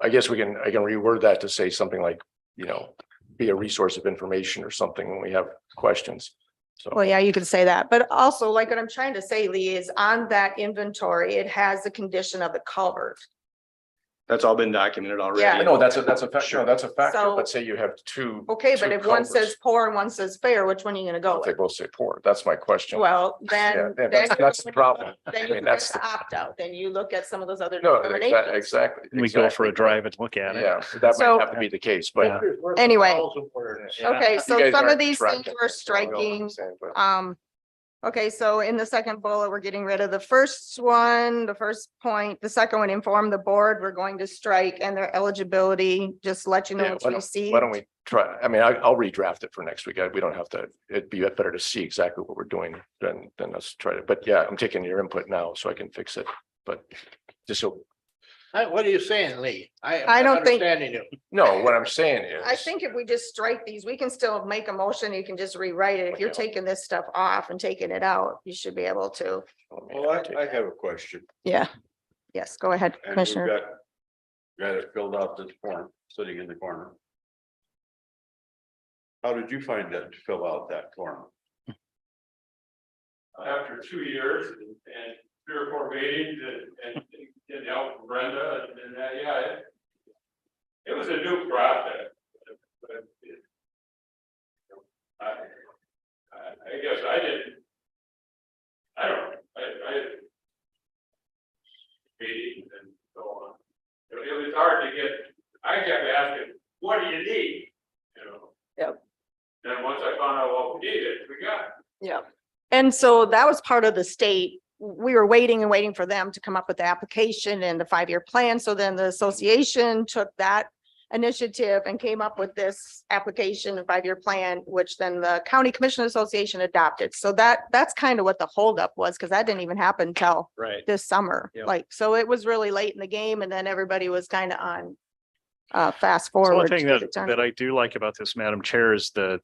Speaker 6: I guess I can reword that to say something like, be a resource of information or something when we have questions. So,
Speaker 3: Well, yeah, you could say that, but also like what I'm trying to say, Lee, is on that inventory, it has the condition of the culvert.
Speaker 10: That's all been documented already.
Speaker 3: Yeah.
Speaker 6: I know that's a factor, that's a factor,
Speaker 3: So-
Speaker 6: but say you have two.
Speaker 3: Okay, but
Speaker 6: two
Speaker 3: if one
Speaker 6: culverts.
Speaker 3: says poor and one says fair, which one are you gonna go
Speaker 6: They
Speaker 3: with?
Speaker 6: both say poor. That's my question.
Speaker 3: Well,
Speaker 6: Yeah,
Speaker 3: then.
Speaker 6: that's the problem.
Speaker 3: Then
Speaker 6: I
Speaker 3: you
Speaker 6: mean,
Speaker 3: look at
Speaker 6: that's
Speaker 3: the opt-out, then you look at some of those other.
Speaker 6: No,
Speaker 3: determinations.
Speaker 6: exactly.
Speaker 1: We go for a
Speaker 6: exactly.
Speaker 1: drive and look at it.
Speaker 6: Yeah, that
Speaker 3: So-
Speaker 6: might have to be the case, but.
Speaker 1: Yeah.
Speaker 3: Anyway.
Speaker 1: Yeah.
Speaker 3: Okay,
Speaker 6: You
Speaker 3: so
Speaker 6: guys
Speaker 3: some of
Speaker 6: aren't
Speaker 3: these things
Speaker 6: tracking.
Speaker 3: we're
Speaker 6: I don't know what
Speaker 3: striking.
Speaker 6: I'm saying, but-
Speaker 3: Okay, so in the second bullet, we're getting rid of the first one, the first point, the second one, inform the board, we're going to strike and their eligibility, just let you know
Speaker 6: Yeah,
Speaker 3: it's
Speaker 6: why don't
Speaker 3: received.
Speaker 6: why don't we try, I mean, I'll redraft it for next week. We don't have to, it'd be better to see exactly what we're doing than us try to, but yeah, I'm taking your input now so I can fix it. But just so,
Speaker 8: What are you saying, Lee?
Speaker 3: I don't think-
Speaker 8: Understanding you.
Speaker 6: no, what I'm saying is.
Speaker 3: I think if we just strike these, we can still make a motion. You can just rewrite it. If you're taking this stuff off and taking it out, you should be able to.
Speaker 11: Well, I have a question.
Speaker 3: Yeah. Yes, go ahead,
Speaker 11: And we've
Speaker 3: Commissioner.
Speaker 11: got it filled out this form, sitting in the corner. How did you find it to fill out that form?
Speaker 12: After 2 years and 3 or 4 meetings and getting help from Brenda and yeah, it was a new process. But I guess I didn't. I don't know. I meetings and so on. It was hard to get. I kept asking, "What do you need?" You know.
Speaker 3: Yep.
Speaker 12: Then once I found out what we needed, we got it.
Speaker 3: Yeah. And so that was part of the state. We were waiting and waiting for them to come up with the application and the 5-year plan. So then the association took that initiative and came up with this application and 5-year plan, which then the County Commissioner Association adopted. So that's kind of what the holdup was, because that didn't even happen until
Speaker 8: Right.
Speaker 3: this summer.
Speaker 8: Yep.
Speaker 3: Like, so it was really late in the game, and then everybody was kind of on fast
Speaker 1: So one
Speaker 3: forward.
Speaker 1: thing
Speaker 3: to
Speaker 1: that,
Speaker 3: the time.
Speaker 1: that I do like about this, Madam Chair, is the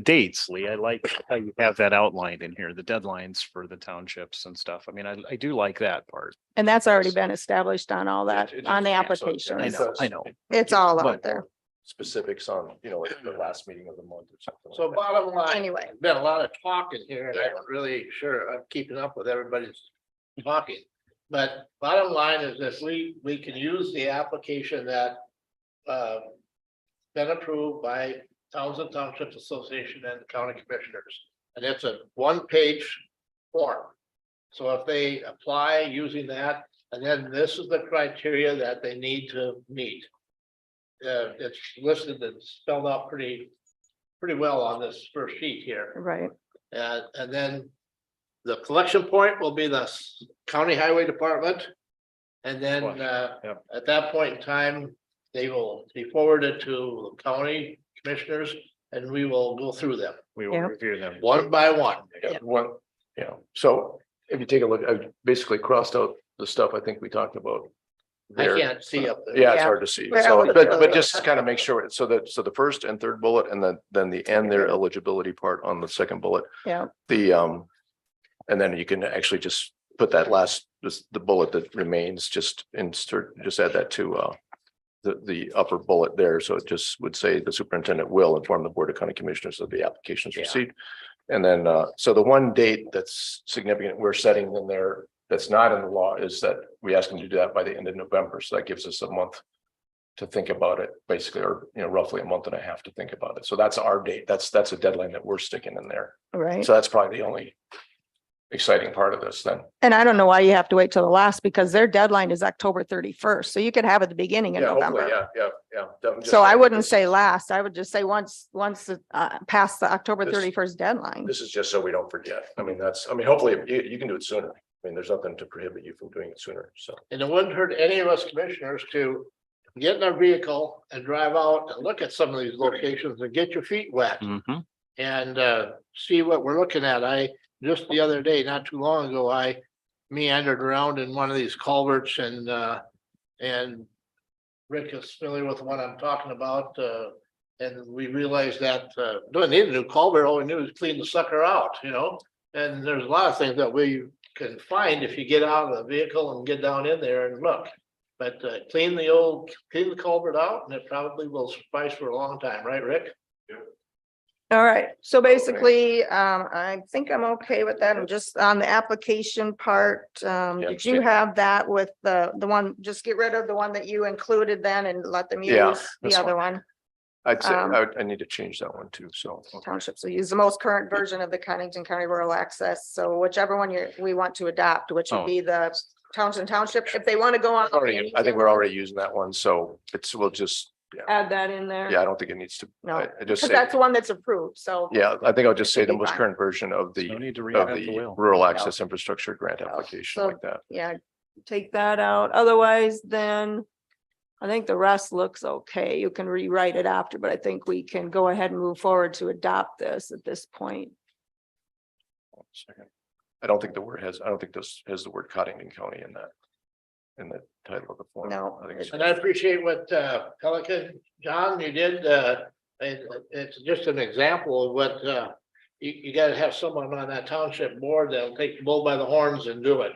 Speaker 1: dates, Lee. I like how you have that outlined in here, the deadlines for the townships and stuff. I mean, I do like that part.
Speaker 3: And that's already been established on all that,
Speaker 6: It- it-
Speaker 3: on the
Speaker 6: so
Speaker 3: application.
Speaker 1: I know.
Speaker 3: It's all
Speaker 6: But
Speaker 3: out there.
Speaker 6: specifics on, like the last meeting of the month or something.
Speaker 8: So
Speaker 6: like that.
Speaker 8: bottom line.
Speaker 3: Anyway.
Speaker 8: Been a lot of talking here, and I'm not really sure I'm keeping up with everybody's talking. But bottom line is if we can use the application that been approved by Towns and Townships Association and the County Commissioners. And it's a 1-page form. So if they apply using that, and then this is the criteria that they need to meet. It's listed and spelled out pretty well on this first sheet here.
Speaker 3: Right.
Speaker 8: And then the collection point will be the county highway department. And then
Speaker 1: Yep.
Speaker 8: at that point in time, they will be forwarded to the county commissioners and we will go through them
Speaker 1: We will
Speaker 3: Yep.
Speaker 1: review them.
Speaker 8: one by one.
Speaker 6: Yeah, one, so if you take a look, I basically crossed out the stuff I think we talked about.
Speaker 8: I
Speaker 6: there.
Speaker 8: can't see up there.
Speaker 6: Yeah, it's
Speaker 3: Yeah.
Speaker 6: hard to see.
Speaker 3: Well,
Speaker 6: So,
Speaker 3: it's
Speaker 6: but
Speaker 3: really-
Speaker 6: just kind of make sure, so the first and third bullet and then the end their eligibility part on the second bullet.
Speaker 3: Yeah.
Speaker 6: And then you can actually just put that the bullet that remains, just add that to the upper bullet there. So it just would say the superintendent will inform the Board of County Commissioners of the applications
Speaker 8: Yeah.
Speaker 6: received. And then, so the one date that's significant, we're setting in there, that's not in the law, is that we ask them to do that by the end of November. So that gives us a month to think about it, basically, or, roughly a month and a half to think about it. So that's our date. That's a deadline that we're sticking in there.
Speaker 3: Right.
Speaker 6: So that's probably the only exciting part of this then.
Speaker 3: And I don't know why you have to wait till the last, because their deadline is October 31st. So you could have it the beginning of
Speaker 6: Yeah, hopefully,
Speaker 3: November.
Speaker 6: yeah. Just
Speaker 3: So I
Speaker 6: saying,
Speaker 3: wouldn't
Speaker 6: this-
Speaker 3: say last. I would just say once past the October
Speaker 6: This-
Speaker 3: 31st deadline.
Speaker 6: This is just so we don't forget. Hopefully you can do it sooner. There's nothing to prohibit you from doing it sooner, so.
Speaker 8: And it wouldn't hurt any of us commissioners to get in our vehicle and drive out and look at some of these locations and get your feet wet.
Speaker 1: Mhm.
Speaker 8: And see what we're looking at. Just the other day, not too long ago, I meandered around in one of these culverts and Rick is familiar with the one I'm talking about, and we realized that don't need a new culvert, all we knew is clean the sucker out, and there's a lot of things that we can find if you get out of the vehicle and get down in there and look. But clean the culvert out and it probably will suffice for a long time, right, Rick?
Speaker 3: All right. So basically, I think I'm okay with that. I'm just on the application part. Did you have that with the one, just get rid of the one that you included then and let them
Speaker 6: Yeah,
Speaker 3: use the
Speaker 6: that's
Speaker 3: other
Speaker 6: fine.
Speaker 3: one?
Speaker 6: I'd say,
Speaker 3: Um,
Speaker 6: I need to change that one too, so.
Speaker 3: Townships will use the most current version of the Codington County Rural Access. So whichever one we want to adopt, which would
Speaker 1: Oh.
Speaker 3: be the Townsend Township, if they want to go on.
Speaker 6: I think we're already using that one, so we'll just,
Speaker 3: Add that in there.
Speaker 6: I don't think it needs to.
Speaker 3: No,
Speaker 6: I just
Speaker 3: because
Speaker 6: say,
Speaker 3: that's the one that's approved. So.
Speaker 6: I think I'll just say
Speaker 3: should
Speaker 6: the
Speaker 3: be
Speaker 6: most
Speaker 3: fine.
Speaker 6: current version of
Speaker 1: No need to
Speaker 6: of
Speaker 1: reinvent the
Speaker 6: the
Speaker 1: wheel.
Speaker 6: rural access infrastructure grant
Speaker 3: Yeah.
Speaker 6: application
Speaker 3: So-
Speaker 6: like that.
Speaker 3: Yeah, take that out. Otherwise, then I think the rest looks okay. You can rewrite it after, but I think we can go ahead and move forward to adopt this at this point.
Speaker 6: I don't think this has the word Codington County in that. In the title of the form.
Speaker 3: No.
Speaker 6: I think it's-
Speaker 8: And I appreciate what Pelican, John, you did, and it's just an example of what you gotta have someone on that township board that'll take the bull by the horns and do it.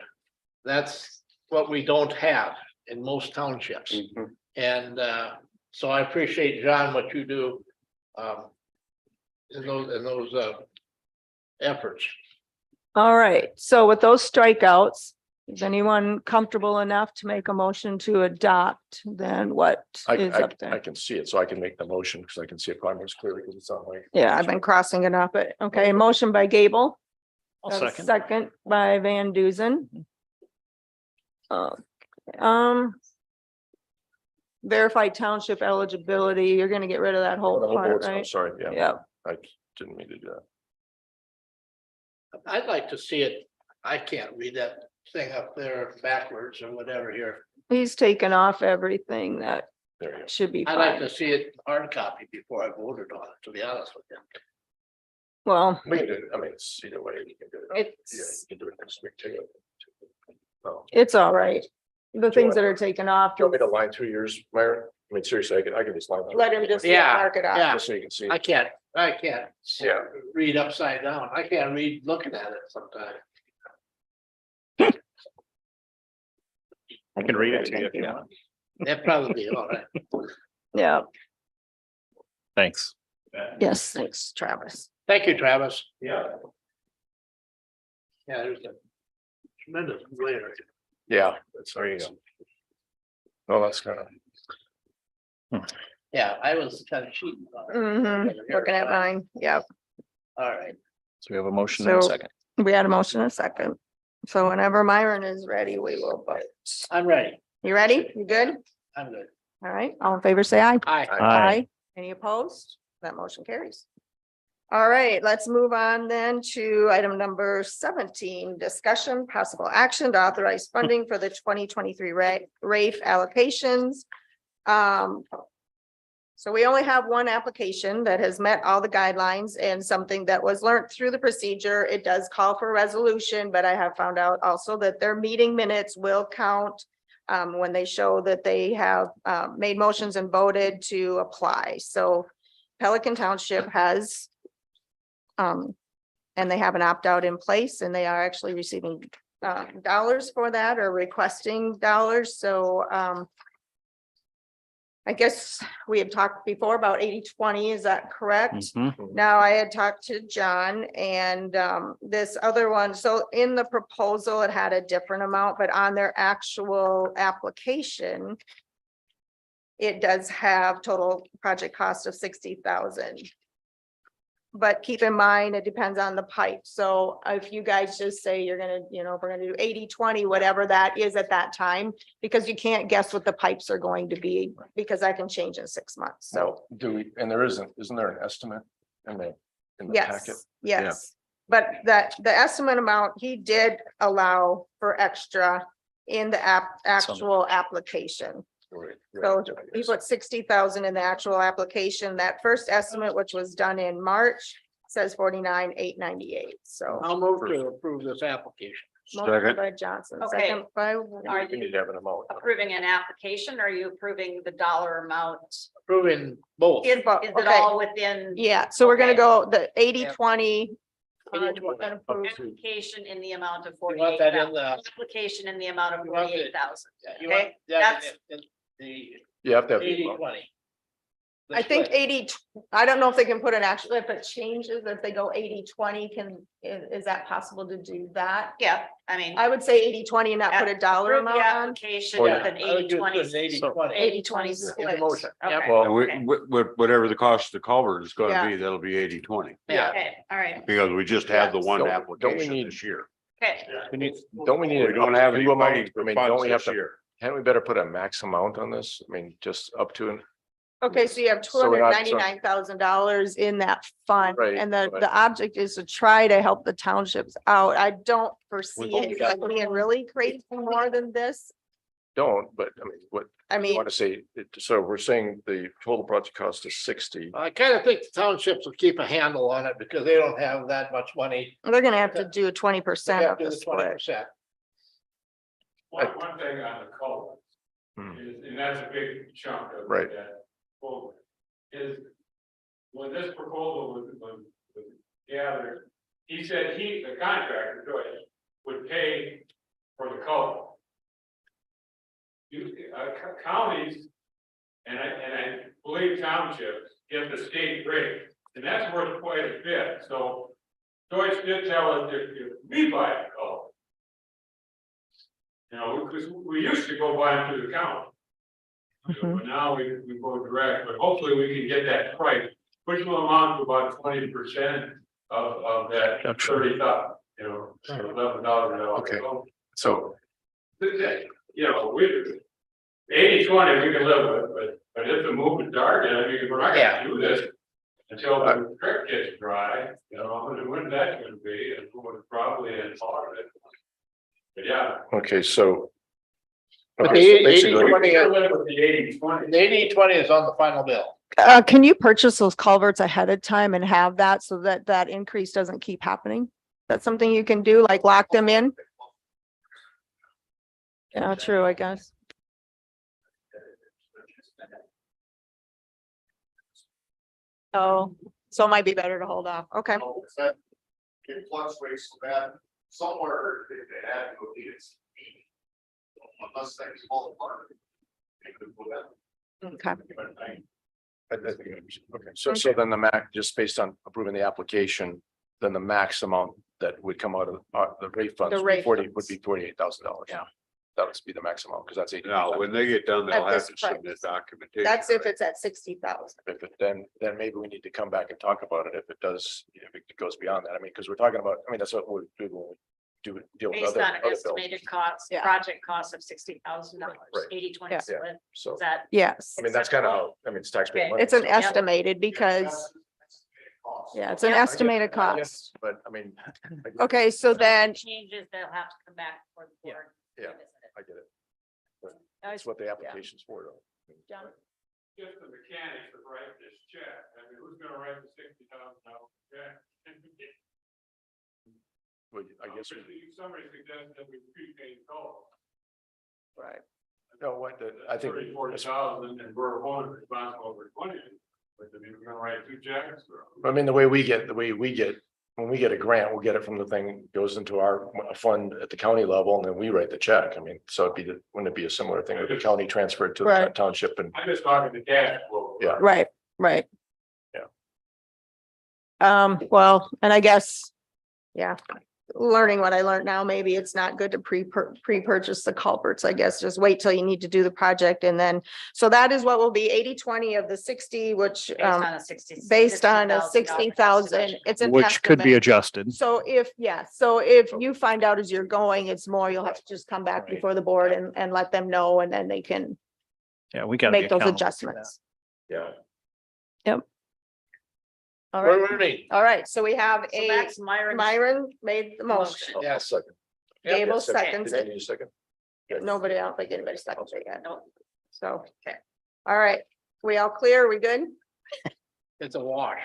Speaker 8: That's what we don't have in most townships. And so I appreciate, John, what you do in those efforts.
Speaker 3: All right, so with those strikeouts, is anyone comfortable enough to make a motion to adopt? Then what is up
Speaker 6: I
Speaker 3: there?
Speaker 6: can see it, so I can make the motion because I can see it probably most clearly because it's on my.
Speaker 3: Yeah, I've been crossing it up, but okay, motion by Gable.
Speaker 1: I'll
Speaker 3: Got a
Speaker 1: second.
Speaker 3: Second by Van Duzen. Verified township eligibility, you're gonna get rid of that
Speaker 6: The
Speaker 3: whole
Speaker 6: whole
Speaker 3: part,
Speaker 6: board's- I'm
Speaker 3: right?
Speaker 6: sorry, yeah,
Speaker 3: Yeah,
Speaker 6: I didn't mean to do that.
Speaker 8: I'd like to see it, I can't read that thing up there backwards or whatever here.
Speaker 3: he's taken off everything that
Speaker 6: There you go.
Speaker 3: should be
Speaker 8: I'd like
Speaker 3: fine.
Speaker 8: to see it hard copy before I voted on it, to be honest with you.
Speaker 3: Well,
Speaker 6: We can do it, I mean, it's either way. You can do it. Yeah,
Speaker 3: it's,
Speaker 6: you can do it next week too. Oh,
Speaker 3: it's all right. The things that are taken off,
Speaker 6: do you want me to line through yours, Myron? I mean, seriously, I can just line. through.
Speaker 3: let him just
Speaker 8: Yeah,
Speaker 3: mark it up.
Speaker 8: yeah.
Speaker 6: Just so you can see.
Speaker 8: I can't
Speaker 6: Yeah.
Speaker 8: read upside down. I can't read looking at it sometimes.
Speaker 1: I can read it to you if you want.
Speaker 8: That'd probably be all right.
Speaker 3: Yeah,
Speaker 1: Thanks.
Speaker 3: yes, thanks, Travis.
Speaker 8: Thank you, Travis.
Speaker 12: Yeah.
Speaker 8: Yeah, there's a tremendous layer.
Speaker 6: Yeah, that's, there you go. Oh, that's kind of,
Speaker 8: Yeah, I was kind of cheating. on it.
Speaker 3: Mm-hmm, looking at mine, yep.
Speaker 8: All right.
Speaker 1: So we have a motion and a
Speaker 3: So-
Speaker 1: second.
Speaker 3: We had a motion and a second. So whenever Myron is ready, we will vote.
Speaker 8: I'm ready.
Speaker 3: You ready? You good?
Speaker 8: I'm good.
Speaker 3: All right, all in favor, say aye.
Speaker 8: Aye.
Speaker 1: Aye.
Speaker 3: Any opposed? That motion carries. All right, let's move on then to item number 17, discussion, possible action to authorize funding for the 2023 RAFE allocations. So we only have one application that has met all the guidelines and something that was learned through the procedure. It does call for a resolution, but I have found out also that their meeting minutes will count when they show that they have made motions and voted to apply. So Pelican Township has and they have an opt-out in place and they are actually receiving dollars for that or requesting dollars. So I guess we have talked before about 80-20, is that correct?
Speaker 1: Mhm.
Speaker 3: Now, I had talked to John and this other one, so in the proposal, it had a different amount, but on their actual application, it does have total project cost of 60,000. But keep in mind, it depends on the pipe. So if you guys just say you're gonna, if we're gonna do 80-20, whatever that is at that time, because you can't guess what the pipes are going to be, because that can change in 6 months. So
Speaker 6: do we, and there isn't there an estimate in the packet?
Speaker 3: yes, yes. But that, the estimate amount, he did allow for extra in the actual application. So he put 60,000 in the actual application. That first estimate, which was done in March, says 49,898. So
Speaker 8: I'll move to approve this application.
Speaker 3: motion by Johnson,
Speaker 2: Okay.
Speaker 3: second by,
Speaker 2: Are
Speaker 6: We need
Speaker 2: you
Speaker 6: to have an amount.
Speaker 2: approving an application? Or are you approving the dollar amount?
Speaker 8: Approving both.
Speaker 2: Is it
Speaker 3: Okay.
Speaker 2: all within
Speaker 3: yeah, so we're gonna
Speaker 2: Okay.
Speaker 3: go the 80-20.
Speaker 8: 80-20.
Speaker 2: application in the amount of
Speaker 8: You want that in
Speaker 2: 48,000?
Speaker 8: the?
Speaker 2: Application in the amount of
Speaker 8: You want it-
Speaker 2: 48,000.
Speaker 8: You want
Speaker 2: Okay,
Speaker 8: that
Speaker 2: that's-
Speaker 8: in the
Speaker 6: You have to have. the amount.
Speaker 8: 80-20.
Speaker 3: I think 80, I don't know if they can put an actual, if it changes, if they go 80-20, is that possible to do that?
Speaker 2: Yeah, I mean.
Speaker 3: I would say 80-20 and not put a dollar
Speaker 2: approve the
Speaker 3: amount on.
Speaker 2: application
Speaker 6: Oh,
Speaker 2: with
Speaker 6: yeah.
Speaker 2: an
Speaker 8: I would just put
Speaker 2: 80-20.
Speaker 8: an 80-20.
Speaker 2: 80-20
Speaker 8: In
Speaker 2: split.
Speaker 8: the motion. Yep.
Speaker 2: Okay,
Speaker 6: Well,
Speaker 11: And we,
Speaker 2: okay.
Speaker 11: whatever the cost of the culvert is
Speaker 3: Yeah.
Speaker 11: gonna be, that'll be 80-20,
Speaker 8: Yeah.
Speaker 2: Okay, all right,
Speaker 11: because we just had the one
Speaker 6: Don't we
Speaker 11: application
Speaker 6: need-
Speaker 11: this year.
Speaker 2: okay.
Speaker 6: Don't we need?
Speaker 11: We don't have any
Speaker 6: new amount?
Speaker 11: money
Speaker 6: I
Speaker 11: for
Speaker 6: mean, don't
Speaker 11: funds
Speaker 6: we have
Speaker 11: this
Speaker 6: to,
Speaker 11: year.
Speaker 6: hadn't we better put a max amount on this? I mean, just up to an.
Speaker 3: Okay, so you have
Speaker 6: So we're not-
Speaker 3: $299,000 in that fund,
Speaker 6: Right,
Speaker 3: and
Speaker 6: right.
Speaker 3: the object is to try to help the townships out. I don't foresee
Speaker 6: Well,
Speaker 3: it being really crazy more than this.
Speaker 6: don't, but I mean, what
Speaker 3: I
Speaker 6: I
Speaker 3: mean,
Speaker 6: want to say, so we're saying the total project cost is 60.
Speaker 8: I kind of think the townships will keep a handle on it because they don't have that much money.
Speaker 3: they're gonna have to do 20%
Speaker 8: They have
Speaker 3: of
Speaker 8: to do
Speaker 3: the
Speaker 8: the 20%.
Speaker 3: split.
Speaker 12: One thing on the culvert
Speaker 6: Hmm.
Speaker 12: is, and that's a big chunk of
Speaker 6: Right.
Speaker 12: that quote, is when this proposal was gathered, he said the contractor, Joyce, would pay for the culvert. Counties, and I believe townships get the state rate, and that's worth quite a bit, so Joyce did tell us if we buy the culvert, you know, because we used to go buy them through the county. But now we go direct, but hopefully we can get that price, which will amount to about 20% of that
Speaker 1: That's
Speaker 12: 30,000, you know, $11,000.
Speaker 6: Okay. So,
Speaker 12: You know, 80-20 we can live with, but it's a moving target. I mean, we're not gonna do this until the creek gets dry, you know, and when that's gonna be, and probably in Florida. But yeah.
Speaker 6: okay, so.
Speaker 8: But
Speaker 6: okay,
Speaker 8: the
Speaker 6: so basically,
Speaker 8: 80-20
Speaker 12: We live with the 80-20.
Speaker 8: The 80-20 is on the final bill.
Speaker 3: Can you purchase those culverts ahead of time and have that so that that increase doesn't keep happening? That's something you can do, like lock them in? Yeah, true, I guess. Oh, so it might be better to hold off. Okay.
Speaker 5: It fluctuates so bad, somewhere they had to go get it. Unless things fall apart. They could put that.
Speaker 3: Okay.
Speaker 6: okay, so then the max, just based on approving the application, then the max amount that would come out of the rate funds
Speaker 3: The rate
Speaker 6: would
Speaker 3: funds.
Speaker 6: be $48,000.
Speaker 3: Yeah.
Speaker 6: That would be the maximum, because that's 80.
Speaker 11: Now, when they get done, they'll
Speaker 3: At
Speaker 11: have
Speaker 3: this
Speaker 11: to submit
Speaker 3: price.
Speaker 11: documentation.
Speaker 3: That's if
Speaker 11: right?
Speaker 3: it's at 60,000.
Speaker 6: If it, then maybe we need to come back and talk about it if it does, if it goes beyond that. I mean, because we're talking about, I mean, that's what we do when we deal with
Speaker 2: Based
Speaker 6: other
Speaker 2: on an
Speaker 6: bills.
Speaker 2: estimated cost,
Speaker 3: Yeah.
Speaker 2: project cost of $60,000,
Speaker 6: Right.
Speaker 2: 80-20
Speaker 3: Yeah.
Speaker 2: split,
Speaker 6: So,
Speaker 2: is that?
Speaker 3: Yes,
Speaker 6: I mean, that's kind of how, I mean, it's taxpayer
Speaker 2: Okay.
Speaker 6: money.
Speaker 3: it's an
Speaker 6: so-
Speaker 3: estimated because, yeah, it's an
Speaker 2: Yeah.
Speaker 3: estimated cost.
Speaker 6: But I mean, I get-
Speaker 3: Okay, so
Speaker 2: So if it
Speaker 3: then,
Speaker 2: changes, they'll have to come back for the board. to
Speaker 6: Yeah.
Speaker 2: revisit it.
Speaker 6: I get it. But that's what the application's for, though.
Speaker 3: John?
Speaker 12: Just the mechanics of writing this check. I mean, who's gonna write the $60,000 check?
Speaker 6: Well, I guess,
Speaker 12: Somebody suggested that we prepaid toll.
Speaker 3: Right.
Speaker 6: no, what, I think.
Speaker 12: 40,000 and we're only responsible for 20. But I mean, we're gonna write two checks.
Speaker 6: I mean, the way we get, when we get a grant, we'll get it from the thing, goes into our fund at the county level, and then we write the check. I mean, so wouldn't it be a similar thing with the county transferred to the
Speaker 3: Right.
Speaker 6: township and,
Speaker 12: I'm just talking the cash flow.
Speaker 6: Yeah.
Speaker 3: Right, right.
Speaker 6: Yeah.
Speaker 3: Well, and I guess, yeah, learning what I learned now, maybe it's not good to pre-purchase the culverts, I guess, just wait till you need to do the project and then, so that is what will be 80-20 of the 60, which,
Speaker 2: Based on a 60.
Speaker 3: based on a
Speaker 2: $60,000
Speaker 3: 60,000, it's an
Speaker 1: Which could be
Speaker 3: estimate.
Speaker 1: adjusted.
Speaker 3: So if you find out as you're going, it's more, you'll have to just come back
Speaker 6: Right.
Speaker 3: before the board and let them know, and then they can
Speaker 1: Yeah, we gotta be
Speaker 3: make those
Speaker 1: accountable for that.
Speaker 3: adjustments.
Speaker 6: yeah.
Speaker 3: All
Speaker 8: We're
Speaker 3: right,
Speaker 8: ready.
Speaker 3: all right, so we have
Speaker 2: So
Speaker 3: a,
Speaker 2: that's Myron.
Speaker 3: Myron made the motion,
Speaker 6: Yeah, second.
Speaker 8: Yep.
Speaker 3: Gable
Speaker 6: Yeah, second.
Speaker 3: seconds
Speaker 6: Did you
Speaker 3: it.
Speaker 6: need a second?
Speaker 3: Nobody, I don't think anybody seconds it yet.
Speaker 2: No.
Speaker 3: So, okay. All right. We all clear? We good?
Speaker 8: It's a wash.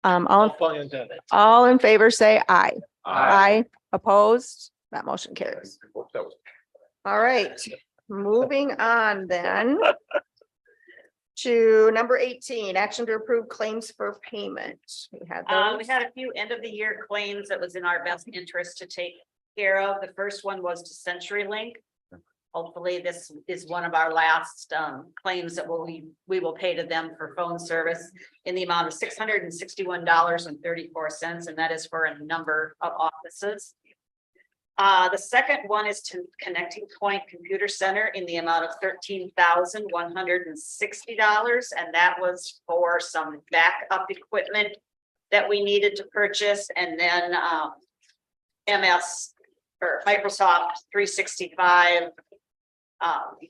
Speaker 3: All,
Speaker 8: No pun intended.
Speaker 3: all in favor, say aye. Aye. Opposed? That motion carries.
Speaker 6: That was.
Speaker 3: All right, moving on then. To number 18, action to approve claims for payment. We had
Speaker 2: We
Speaker 3: those.
Speaker 2: had a few end of the year claims that was in our best interest to take care of. The first one was to CenturyLink. Hopefully, this is one of our last claims that we will pay to them for phone service in the amount of $661.34, and that is for a number of offices. The second one is to Connecting Point Computer Center in the amount of $13,160, and that was for some backup equipment that we needed to purchase, and then MS or Microsoft 365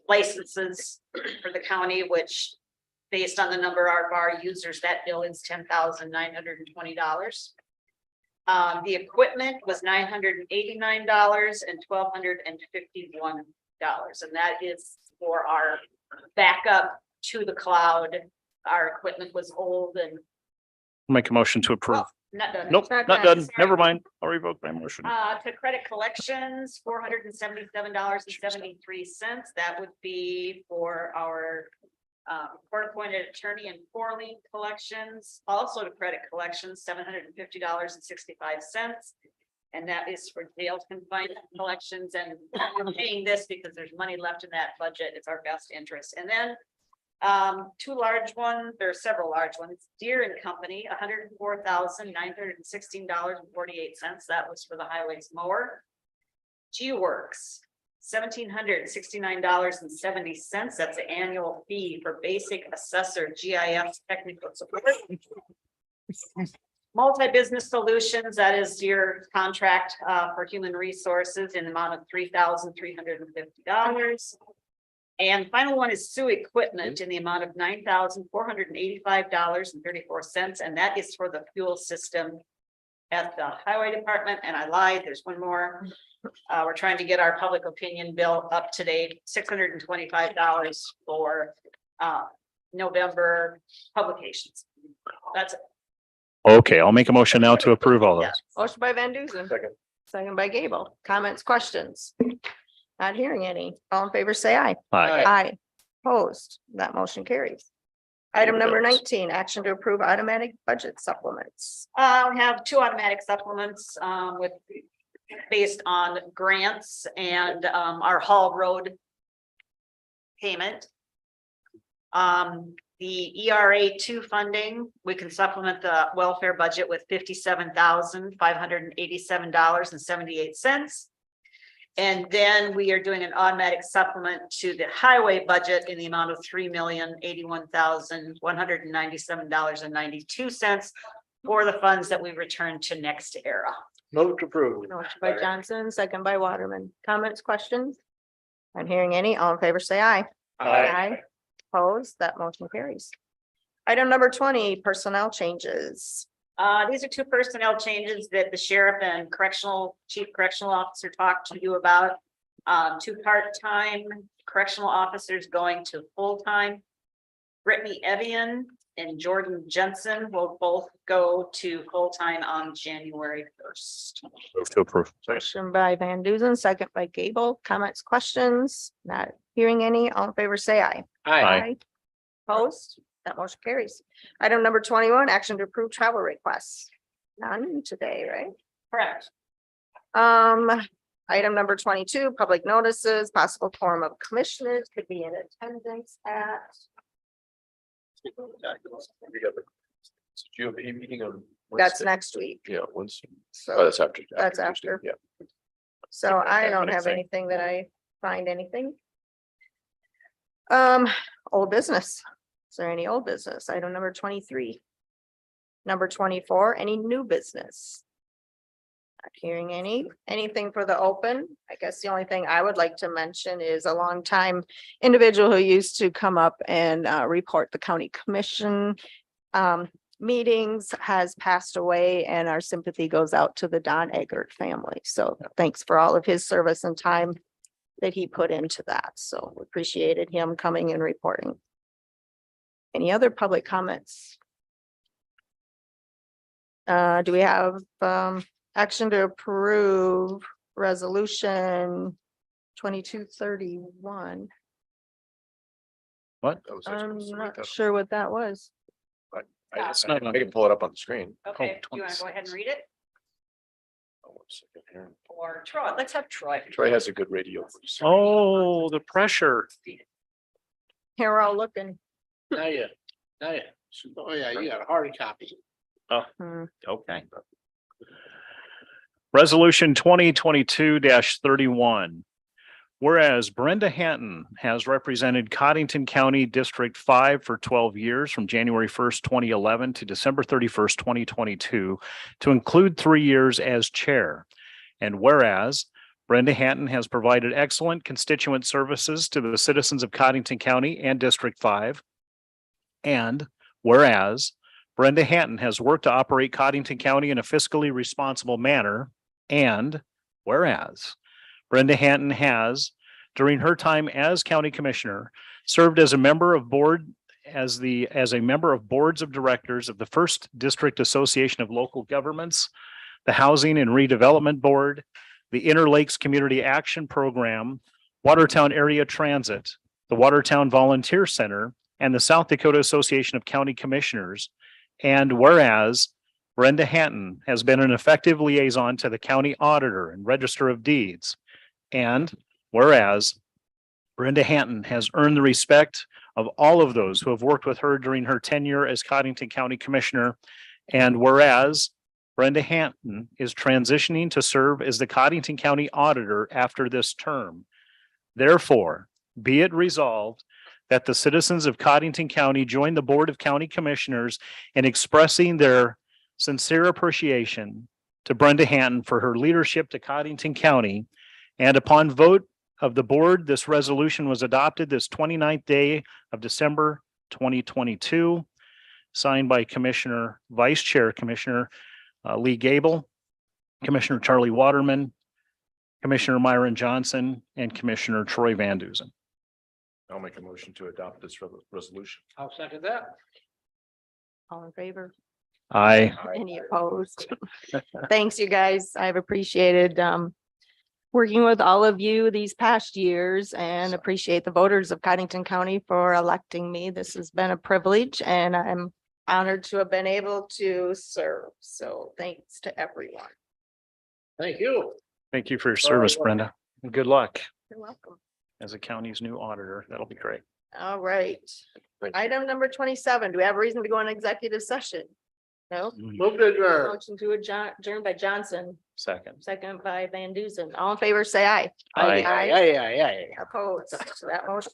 Speaker 2: licenses for the county, which based on the number of our users, that bill is $10,920. The equipment was $989 and $1,251 and that is for our backup to the cloud. Our equipment was old and
Speaker 1: Make a motion to approve.
Speaker 2: not done.
Speaker 1: Nope,
Speaker 3: not
Speaker 1: not
Speaker 3: done.
Speaker 1: done. Never mind. I'll revoke my motion.
Speaker 2: To credit collections, $477.73. That would be for our court appointed attorney and four lien collections. Also to credit collections, $750.65. And that is for jail confinement collections, and we're paying this because there's money left in that budget. It's our best interest. And then two large ones, there are several large ones. Deere and Company, $104,916.48. That was for the highways mower. G Works, $1,769.70. That's the annual fee for basic assessor GIS technical support. Multi-business solutions, that is your contract for human resources in the amount of $3,350. And final one is Sue Equipment in the amount of $9,485.34. And that is for the fuel system at the highway department. And I lied, there's one more. We're trying to get our public opinion bill up to date, $625 for November publications. That's it.
Speaker 1: Okay, I'll make a motion now to approve all those.
Speaker 3: Motion by Van Duzen. Second by Gable. Comments, questions? Not hearing any. All in favor, say aye.
Speaker 1: Aye.
Speaker 3: Aye. Opposed, that motion carries. Item number 19, action to approve automatic budget supplements.
Speaker 2: We have two automatic supplements with based on grants and our Hall Road payment. The ERA 2 funding, we can supplement the welfare budget with $57,587.78. And then we are doing an automatic supplement to the highway budget in the amount of $3,081,197.92 for the funds that we return to Next Era.
Speaker 8: Move to approve.
Speaker 3: Motion by Johnson, second by Waterman. Comments, questions? I'm hearing any. All in favor, say aye. Aye. Opposed, that motion carries. Item number 20, personnel changes.
Speaker 2: These are two personnel changes that the sheriff and chief correctional officer talked to you about. Two part-time correctional officers going to full-time. Brittany Evian and Jordan Jensen will both go to full-time on January 1st.
Speaker 1: Move to approve.
Speaker 3: Motion by Van Duzen, second by Gable. Comments, questions? Not hearing any. All in favor, say aye.
Speaker 1: Aye.
Speaker 3: Opposed, that motion carries. Item number 21, action to approve travel requests. None today, right?
Speaker 2: Correct.
Speaker 3: Item number 22, public notices, possible forum of commissioners could be in attendance at.
Speaker 6: Do you have a meeting on?
Speaker 3: That's
Speaker 6: Wednesday?
Speaker 3: next week.
Speaker 6: Yeah, once, oh,
Speaker 3: So,
Speaker 6: that's after.
Speaker 3: That's
Speaker 6: Tuesday,
Speaker 3: after.
Speaker 6: Yeah.
Speaker 3: so I don't have
Speaker 1: Anything.
Speaker 3: anything that I find anything. Old business. Is there any old business? Item number 23. Number 24, any new business? Not hearing anything for the open. I guess the only thing I would like to mention is a longtime individual who used to come up and report the county commission meetings has passed away, and our sympathy goes out to the Don Eggert family. So thanks for all of his service and time that he put into that. So we appreciated him coming and reporting. Any other public comments? Do we have action to approve resolution 2231?
Speaker 1: What?
Speaker 6: That was actually
Speaker 3: I'm
Speaker 6: supposed to read
Speaker 3: not
Speaker 6: that.
Speaker 3: sure what that was.
Speaker 6: I can pull it up on the screen.
Speaker 2: Okay, do you want to go ahead and read it?
Speaker 6: Oh, one second here.
Speaker 2: Or Troy? Let's have Troy.
Speaker 6: Troy has a good radio. voice.
Speaker 1: Oh, the pressure.
Speaker 3: Here we're all looking.
Speaker 8: Now you. Oh, yeah, you got a hard copy.
Speaker 1: Okay. Resolution 2022-31. Whereas Brenda Hanton has represented Codington County District 5 for 12 years from January 1st, 2011 to December 31st, 2022, to include 3 years as chair. And whereas Brenda Hanton has provided excellent constituent services to the citizens of Codington County and District 5. And whereas Brenda Hanton has worked to operate Codington County in a fiscally responsible manner. And whereas Brenda Hanton has, during her time as county commissioner, served as a member of board as a member of boards of directors of the First District Association of Local Governments, the Housing and Redevelopment Board, the Interlakes Community Action Program, Watertown Area Transit, the Watertown Volunteer Center, and the South Dakota Association of County Commissioners. And whereas Brenda Hanton has been an effective liaison to the county auditor and register of deeds. And whereas Brenda Hanton has earned the respect of all of those who have worked with her during her tenure as Codington County Commissioner. And whereas Brenda Hanton is transitioning to serve as the Codington County Auditor after this term. Therefore, be it resolved that the citizens of Codington County join the Board of County Commissioners in expressing their sincere appreciation to Brenda Hanton for her leadership to Codington County. And upon vote of the board, this resolution was adopted this 29th day of December 2022, signed by Vice Chair Commissioner Lee Gable, Commissioner Charlie Waterman, Commissioner Myron Johnson, and Commissioner Troy Van Duzen.
Speaker 6: I'll make a motion to adopt this resolution.
Speaker 8: I'll second that.
Speaker 3: All in favor?
Speaker 1: Aye.
Speaker 3: Any opposed? Thanks, you guys. I've appreciated working with all of you these past years and appreciate the voters of Codington County for electing me. This has been a privilege and I'm honored to have been able to serve. So thanks to everyone.
Speaker 8: Thank you.
Speaker 1: Thank you for your service, Brenda. And good luck
Speaker 3: You're welcome.
Speaker 1: as the county's new auditor. That'll be great.
Speaker 3: All right. Item number 27. Do we have a reason to go on executive session? No.
Speaker 8: Move to adjourn.
Speaker 3: Motion to adjourn by Johnson,
Speaker 1: Second.
Speaker 3: second by Van Duzen. All in favor, say aye.
Speaker 1: Aye.
Speaker 3: Aye.
Speaker 8: Aye.
Speaker 3: Opposed. So that motion